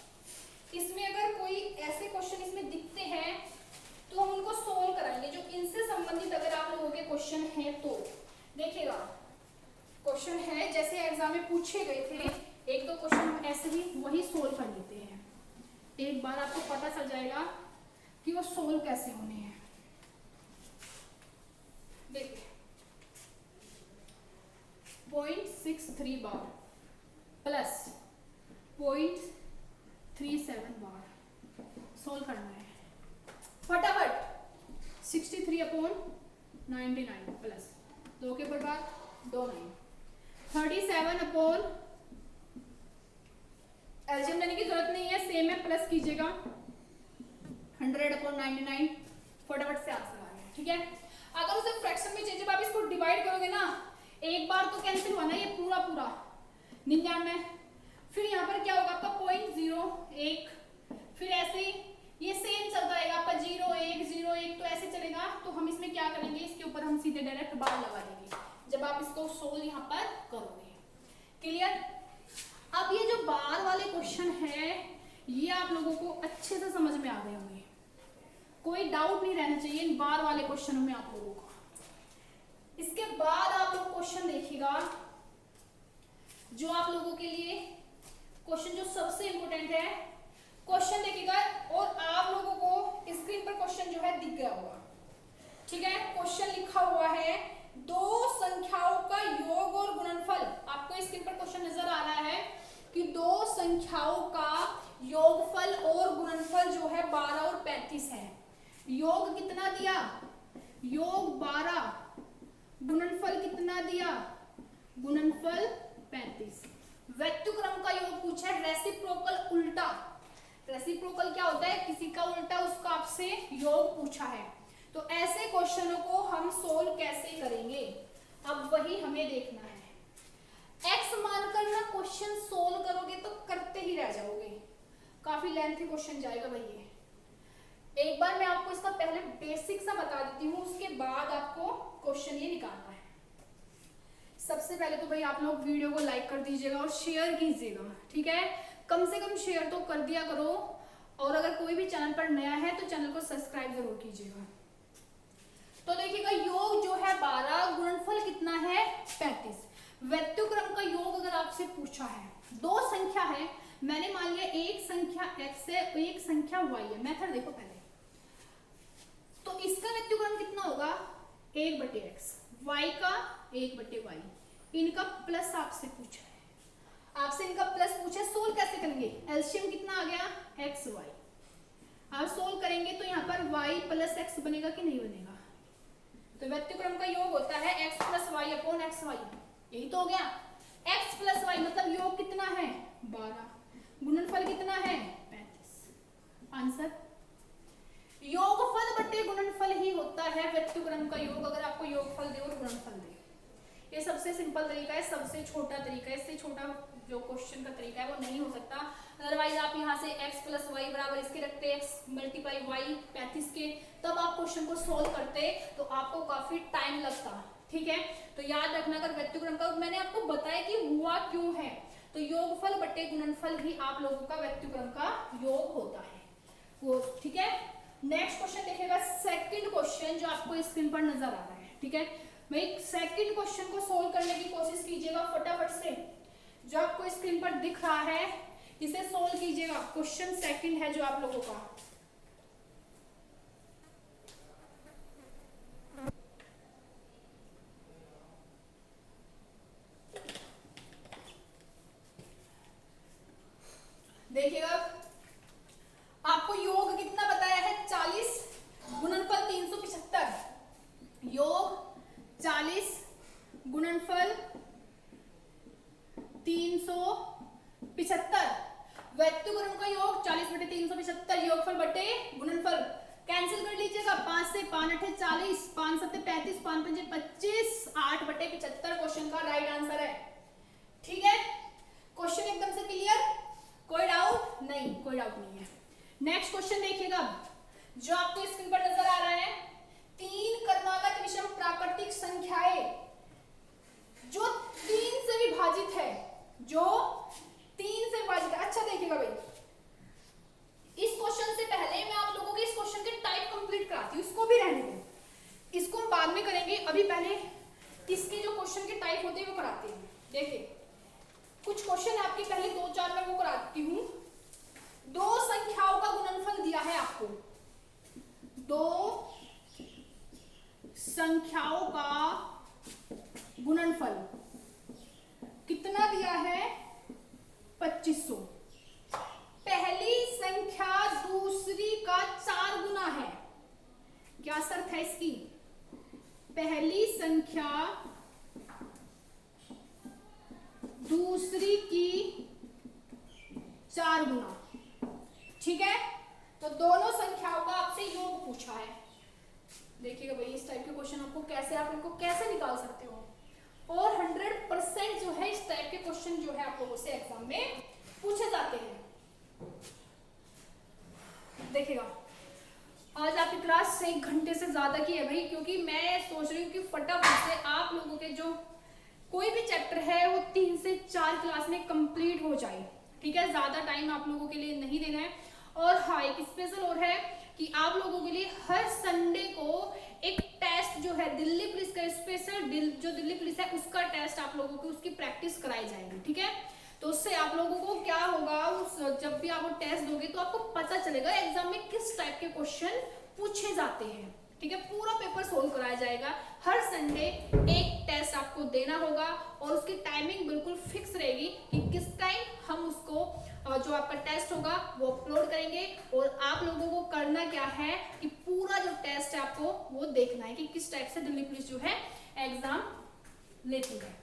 इसमें अगर कोई ऐसे क्वेश्चन इसमें दिखते हैं तो हम उनको सोल्व कराएंगे, जो इनसे संबंधित अगर आप लोगों के क्वेश्चन हैं तो। देखिएगा, क्वेश्चन है जैसे एग्जाम में पूछे गए थे, 1-2 क्वेश्चन ऐसे ही वही सोल्व कर लेते हैं, एक बार आपको पता चल जाएगा कि वो सोल्व कैसे होने हैं। देखिए 0.63 बार प्लस 0.37 बार सोल्व करना है फटाफट। 63/99 प्लस 2 के ऊपर बार 2 9, 37 एल्शियम लेने की जरूरत नहीं है, सेम है, प्लस कीजिएगा 100/99, फटाफट से आंसर आ गया। ठीक है, अगर उसे फ्रैक्शन में चाहिए, जब आप इसको डिवाइड करोगे ना, एक बार तो कैंसिल हुआ ना ये पूरा 99, फिर यहाँ पर क्या होगा आपका 0.01, फिर ऐसे ये सेम चलता रहेगा आपका 0 1 0 1, तो ऐसे चलेगा। तो हम इसमें क्या करेंगे, इसके ऊपर हम सीधे डायरेक्ट बार लगा देंगे जब आप इसको सोल्व यहाँ पर करोगे। क्लियर? अब ये जो बार वाले क्वेश्चन है ये आप लोगों को अच्छे से समझ में आ गए होंगे, कोई डाउट नहीं रहना चाहिए इन बार वाले क्वेश्चनों में आप लोगों को। इसके बाद आप लोग क्वेश्चन देखिएगा, जो आप लोगों के लिए क्वेश्चन जो सबसे इंपॉर्टेंट है, क्वेश्चन देखिएगा और आप लोगों को स्क्रीन पर क्वेश्चन जो है दिख गया होगा, ठीक है। क्वेश्चन लिखा हुआ है दो संख्याओं का योग और गुणनफल। आपको स्क्रीन पर क्वेश्चन नजर आ रहा है कि दो संख्याओं का योगफल और गुणनफल जो है 12 और 35 है। योग कितना दिया? योग 12, गुणनफल कितना दिया? गुणनफल 35। व्यक्तिक्रम का योग पूछा है, रेसिप्रोकल उल्टा। रेसिप्रोकल क्या होता है? किसी का उल्टा उसका आपसे योग पूछा है। तो ऐसे क्वेश्चनों को हम सोल्व कैसे करेंगे, अब वही हमें देखना है। एक्स मानकर ना क्वेश्चन सोल्व करोगे तो करते ही रह जाओगे, काफी लेंथी क्वेश्चन जाएगा भाई ये। एक बार मैं आपको इसका पहले बेसिक सा बता देती हूँ, उसके बाद आपको क्वेश्चन ये निकालना है। सबसे पहले तो भाई आप लोग वीडियो को लाइक कर दीजिएगा और शेयर कीजिएगा, ठीक है। कम से कम शेयर तो कर दिया करो, और अगर कोई भी चैनल पर नया है तो चैनल को सब्सक्राइब जरूर कीजिएगा। तो देखिएगा योग जो है 12, गुणनफल कितना है 35। व्यक्तिक्रम का योग अगर आपसे पूछा है, दो संख्या है, मैंने मान लिया एक संख्या x है और एक संख्या y है। मेथड देखो पहले, तो इसका व्यक्तिक्रम कितना होगा 1/x, y का 1/y। इनका प्लस आपसे पूछा है, आपसे इनका प्लस पूछा है, सोल्व कैसे करेंगे? एलसीएम कितना आ गया x y। आप सोल्व करेंगे तो यहाँ पर y + x बनेगा कि नहीं बनेगा? तो व्यक्तिक्रम का योग होता है x + y/xy, यही तो हो गया। x + y मतलब योग कितना है 12, गुणनफल कितना है 35। आंसर योगफल बटे गुणनफल ही होता है व्यक्तिक्रम का योग, अगर आपको योगफल दे और गुणनफल दे। ये सबसे सिंपल तरीका है, सबसे छोटा तरीका है, इससे छोटा जो क्वेश्चन का तरीका है वो नहीं हो सकता। अदरवाइज आप यहाँ से x + y बराबर इसके रखते, x × y 35 के, तब आप क्वेश्चन को सोल्व करते तो आपको काफी टाइम लगता, ठीक है। तो याद रखना, अगर व्यक्तिक्रम का मैंने आपको बताया कि हुआ क्यों है, तो योगफल बटे गुणनफल ही आप लोगों का व्यक्तिक्रम का योग होता है वो, ठीक है। नेक्स्ट क्वेश्चन देखिएगा, सेकंड क्वेश्चन जो आपको स्क्रीन पर नजर आ रहा है, ठीक है। भाई सेकंड क्वेश्चन को सोल्व करने की कोशिश कीजिएगा फटाफट से, जो आपको स्क्रीन पर दिख रहा है इसे सोल्व कीजिएगा। क्वेश्चन सेकंड है जो आप लोगों का, देखिएगा आपको योग कितना बताया है 40, गुणनफल 375। योग 40, गुणनफल 375। व्यक्तिक्रम का योग 40/375, योगफल बटे गुणनफल कैंसिल कर लीजिएगा। 5 से 5 8 40, 5 7 35, 5 5 25, 8/75 क्वेश्चन का राइट आंसर है, ठीक है। क्वेश्चन एकदम से क्लियर, कोई डाउट नहीं? कोई डाउट नहीं है। नेक्स्ट क्वेश्चन देखिएगा, जो आपको स्क्रीन पर नजर आ रहा है, 3 क्रमागत विषम प्राकृतिक संख्याएं जो 3 से विभाजित है, जो 3 से विभाजित है। अच्छा देखिएगा भाई, इस क्वेश्चन से पहले मैं आप लोगों को इस क्वेश्चन के टाइप कंप्लीट कराती हूँ, इसको भी रहने दो, इसको हम बाद में करेंगे। अभी पहले इसके जो क्वेश्चन के टाइप होते हैं वो कराते हैं। देखिए कुछ क्वेश्चन आपके पहले 2-4 में वो कराती हूँ। दो संख्याओं का गुणनफल दिया है आपको, दो संख्याओं का गुणनफल कितना दिया है 2500। पहली संख्या दूसरी का 4 गुना है, क्या शर्त है इसकी? पहली संख्या दूसरी की 4 गुना, ठीक है। तो दोनों संख्याओं का आपसे योग पूछा है। देखिएगा भाई इस टाइप के क्वेश्चन आपको कैसे, आप इनको कैसे निकाल सकते हो, और 100% जो है इस टाइप के क्वेश्चन जो है आप लोगों से एग्जाम में पूछे जाते हैं। देखिएगा आज आपकी क्लास 1 घंटे से ज्यादा की है भाई, क्योंकि मैं सोच रही हूँ कि फटाफट से आप लोगों के जो कोई भी चैप्टर है वो 3 से 4 क्लास में कंप्लीट हो जाए, ठीक है, ज्यादा टाइम आप लोगों के लिए नहीं देना है। और हाँ, एक स्पेशल और है कि आप लोगों के लिए हर संडे को एक टेस्ट जो है दिल्ली पुलिस का स्पेशल जो दिल्ली पुलिस है उसका टेस्ट आप लोगों को उसकी प्रैक्टिस कराई जाएगी। ठीक है, तो उससे आप लोगों को क्या होगा, उस जब भी आप वो टेस्ट दोगे तो आपको पता चलेगा एग्जाम में किस टाइप के क्वेश्चन पूछे जाते हैं। ठीक है, पूरा पेपर सोल्व कराया जाएगा। हर संडे एक टेस्ट आपको देना होगा और उसकी टाइमिंग बिल्कुल फिक्स रहेगी कि किस टाइम हम उसको जो आपका टेस्ट होगा वो अपलोड करेंगे। और आप लोगों को करना क्या है कि पूरा जो टेस्ट है आपको वो देखना है कि किस टाइप से दिल्ली पुलिस जो है एग्जाम लेती है।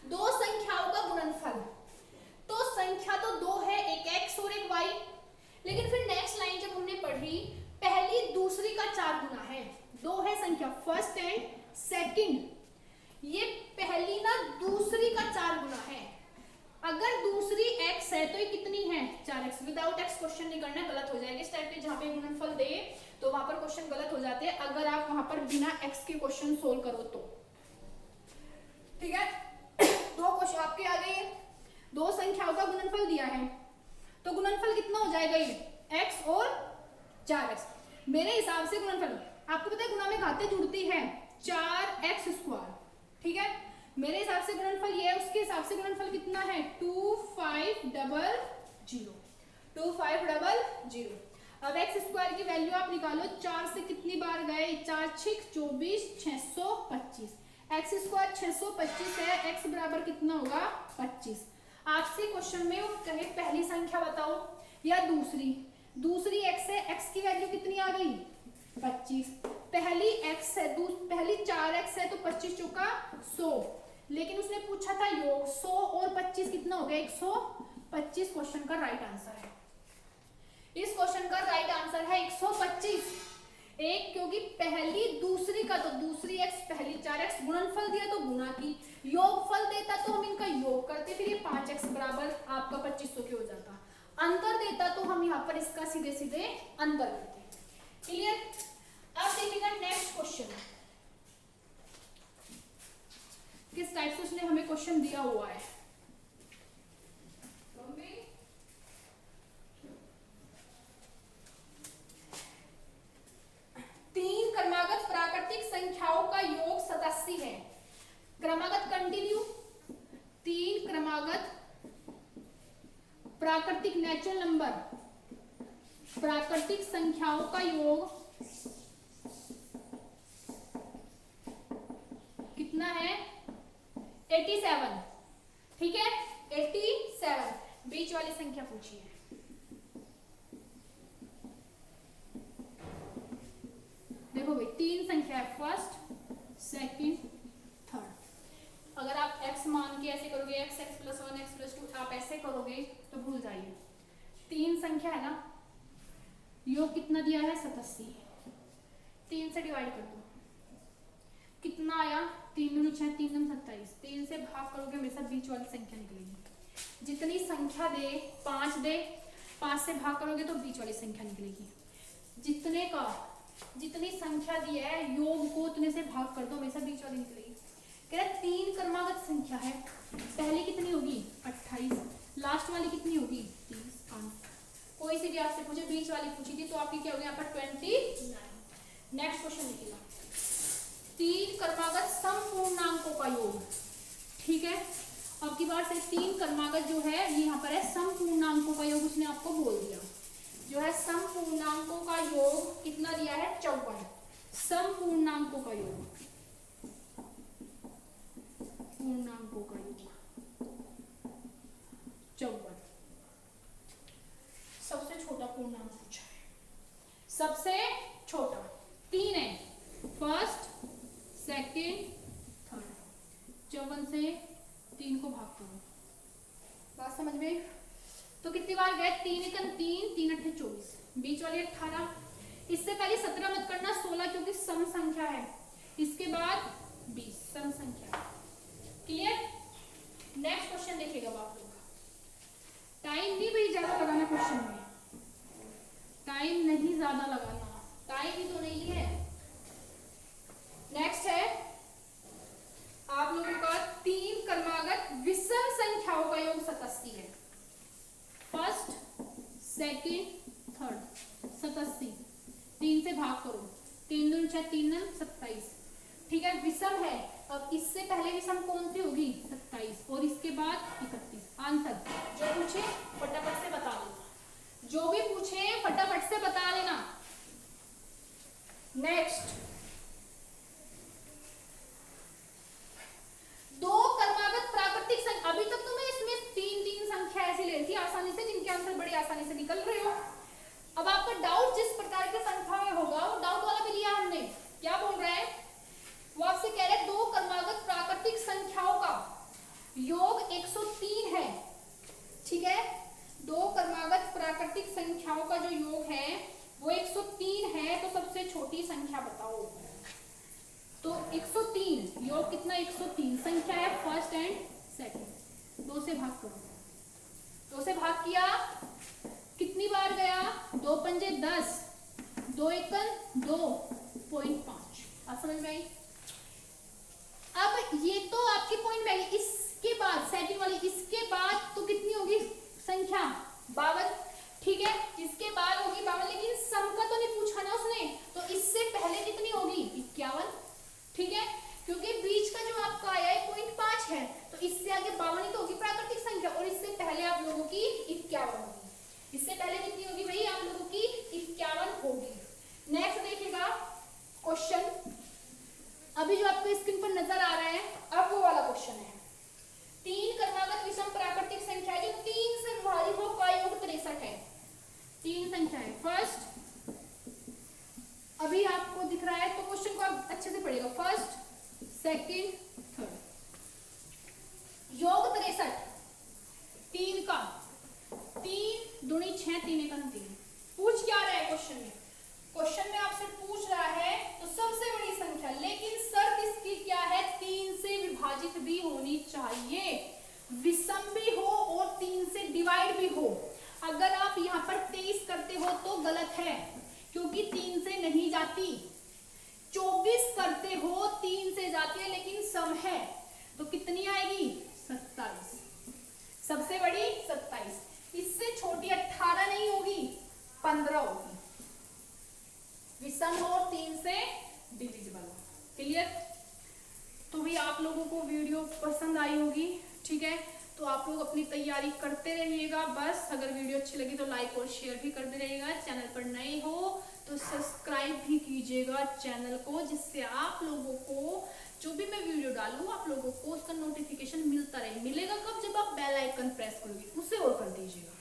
दो संख्याओं का गुणनफल, तो संख्या तो दो है, एक x और एक y, लेकिन फिर नेक्स्ट लाइन जब हमने पढ़ी पहली दूसरी का 4 गुना है। दो है संख्या फर्स्ट एंड सेकंड, ये पहली ना दूसरी का 4 गुना है। अगर दूसरी x है तो ये कितनी है 4x। विदाउट x क्वेश्चन नहीं करना, गलत हो जाएगा। इस टाइप के जहां पे गुणनफल दे तो वहां पर क्वेश्चन गलत हो जाते हैं अगर आप वहां पर बिना x के क्वेश्चन सोल्व करो तो। ठीक है, दो क्वेश्चन आपके आ गए, दो संख्याओं का गुणनफल दिया है तो गुणनफल कितना हो जाएगा, ये x और 4x। मेरे हिसाब से गुणनफल आपको पता है गुणा में घातें जुड़ती है 4x²। ठीक है, मेरे हिसाब से गुणनफल ये है, उसके हिसाब से गुणनफल कितना है 2500। अब x² की वैल्यू आप निकालो, 4 से कितनी बार गए, 4 6 24 625। x² 625 है, x बराबर कितना होगा 25। आपसे क्वेश्चन में वो कहे पहली संख्या बताओ या दूसरी x है, x की वैल्यू कितनी आ गई 25। पहली x है, पहली 4x है तो 25 चौका 100, लेकिन उसने पूछा था योग 100 और 25 कितना हो गया 125। क्वेश्चन का राइट आंसर है, इस क्वेश्चन का राइट आंसर है 125। एक क्योंकि पहली दूसरी का तो दूसरी x पहली 4x, गुणनफल दिया तो गुणा की, योगफल देता तो हम इनका योग करते, फिर ये 5x बराबर आपका 2500 के हो जाता। अंतर देता तो हम यहाँ पर इसका सीधे सीधे अंतर करते। क्लियर। अब देखिएगा नेक्स्ट क्वेश्चन किस टाइप से उसने हमें क्वेश्चन दिया हुआ है। तीन क्रमागत प्राकृतिक संख्याओं का योग 87 है। क्रमागत कंटिन्यू, तीन क्रमागत प्राकृतिक नेचुरल नंबर प्राकृतिक संख्याओं का योग कितना है 87। ठीक है, 87। बीच वाली संख्या पूछी है। देखो भाई तीन संख्या है, फर्स्ट सेकंड थर्ड। अगर आप x मान के ऐसे करोगे x + 1 x + 2 आप ऐसे करोगे तो भूल जाइए। तीन संख्या है ना, योग कितना दिया है 87, 3 से डिवाइड कर दो कितना आया 3 दूनी 6 3 दूनी 27। 3 से भाग करोगे हमेशा बीच वाली संख्या निकलेगी। जितनी संख्या दे 5 दे, 5 से भाग करोगे तो बीच वाली संख्या निकलेगी। जितनी संख्या दी है योग को उतने से भाग कर दो हमेशा बीच वाली निकलेगी। कह रहा तीन क्रमागत संख्या है, पहली कितनी होगी 28, लास्ट वाली कितनी होगी 30। कोई सी भी आपसे पूछे बीच वाली पूछी थी तो आपकी क्या होगी यहाँ पर 29। नेक्स्ट क्वेश्चन लिखिएगा, तीन क्रमागत समपूर्णांकों का योग। ठीक है, अब की बार से तीन क्रमागत जो है ये यहाँ पर है समपूर्णांकों का योग, उसने आपको बोल दिया जो है समपूर्णांकों का योग कितना दिया है 54। समपूर्णांकों का योग, पूर्णांकों का योग 54। सबसे छोटा पूर्णांक पूछा है, सबसे छोटा 3 है, फर्स्ट सेकंड थर्ड। 54 से 3 को भाग करो, बात समझ में। तो कितनी बार गए 3 × 3 3 × 8 24, बीच वाली 18। इससे पहले 17 मत करना, 16 क्योंकि सम संख्या है। इसके बाद 20 सम संख्या है। क्लियर। नेक्स्ट क्वेश्चन देखिएगा आप लोग, टाइम नहीं भाई ज्यादा लगाना क्वेश्चन में, टाइम नहीं ज्यादा लगाना, टाइम ही तो नहीं है। नेक्स्ट है आप लोगों का तीन क्रमागत विषम संख्याओं का योग 87 है। 3 9 27, ठीक है, विषम है। अब इससे पहले विषम कौन सी होगी? 27, और इसके बाद 31। आंसर जो पूछे फटाफट से बता लेना, जो भी पूछे फटाफट से बता लेना। नेक्स्ट, दो क्रमागत प्राकृतिक संख्या। अभी तक तो मैं इसमें 3 संख्या ऐसी ले रही थी आसानी से, जिनके आंसर बड़ी आसानी से निकल रहे हो। अब आपका डाउट जिस प्रकार के संख्या में होगा वो डाउट वाला भी लिया हमने। क्या बोल रहा है वो? आपसे कह रहे हैं दो क्रमागत प्राकृतिक संख्याओं का योग 103 है, ठीक है। दो क्रमागत प्राकृतिक संख्याओं का जो योग है वो 103 है, तो सबसे छोटी संख्या बताओ। तो 103 योग कितना? 103 संख्या है फर्स्ट एंड सेकंड। 2 से भाग करो, 2 से भाग किया, कितनी बार गया? 2 पंजे 10, 2 एकन 2.5। आप समझ में आई? अब ये तो आपकी पॉइंट में आई। इसके बाद सेकंड वाली, इसके बाद तो कितनी होगी संख्या? 52, ठीक है। इसके बाद होगी 52, लेकिन सम का तो नहीं पूछा ना उसने, तो इससे पहले कितनी होगी? 51, ठीक है, क्योंकि बीच का जो आपका आया है 0.5 है, तो इससे आगे 52 ही तो होगी प्राकृतिक संख्या, और इससे पहले आप लोगों की 51 होगी। इससे पहले कितनी होगी भाई? आप लोगों की 51 होगी। नेक्स्ट देखिएगा क्वेश्चन, अभी जो आपको स्क्रीन पर नजर आ रहा है, अब वो वाला क्वेश्चन है। 3 क्रमागत विषम प्राकृतिक संख्या जो 3 से विभाजित हो का योग 63 है। 3 संख्या है फर्स्ट, अभी आपको दिख रहा है तो क्वेश्चन को आप अच्छे से पढ़िएगा। फर्स्ट, सेकंड, थर्ड, योग 63 3 का, 3 दूनी 6, 3 एकम 3। पूछ क्या रहा है क्वेश्चन में? क्वेश्चन में आपसे पूछ रहा है तो सबसे बड़ी संख्या, लेकिन शर्त इसकी क्या है? 3 से विभाजित भी होनी चाहिए, विषम भी हो और 3 से डिवाइड भी हो। अगर आप यहाँ पर 23 करते हो तो गलत है, क्योंकि 3 से नहीं जाती। 24 करते हो 3 से जाती है, लेकिन सम है तो कितनी आएगी? 27। सबसे बड़ी 27, इससे छोटी 18 नहीं होगी, 15 होगी। विषम हो 3 से डिविजिबल। क्लियर? तो भी आप लोगों को वीडियो पसंद आई होगी, ठीक है। तो आप लोग अपनी तैयारी करते रहिएगा। बस अगर वीडियो अच्छी लगी तो लाइक और शेयर भी करते रहिएगा। चैनल पर नए हो तो सब्सक्राइब भी कीजिएगा चैनल को, जिससे आप लोगों को जो भी मैं वीडियो डालूं आप लोगों को उसका नोटिफिकेशन मिलता रहे। मिलेगा कब? जब आप बेल आइकन प्रेस करोगे, उसे और कर दीजिएगा।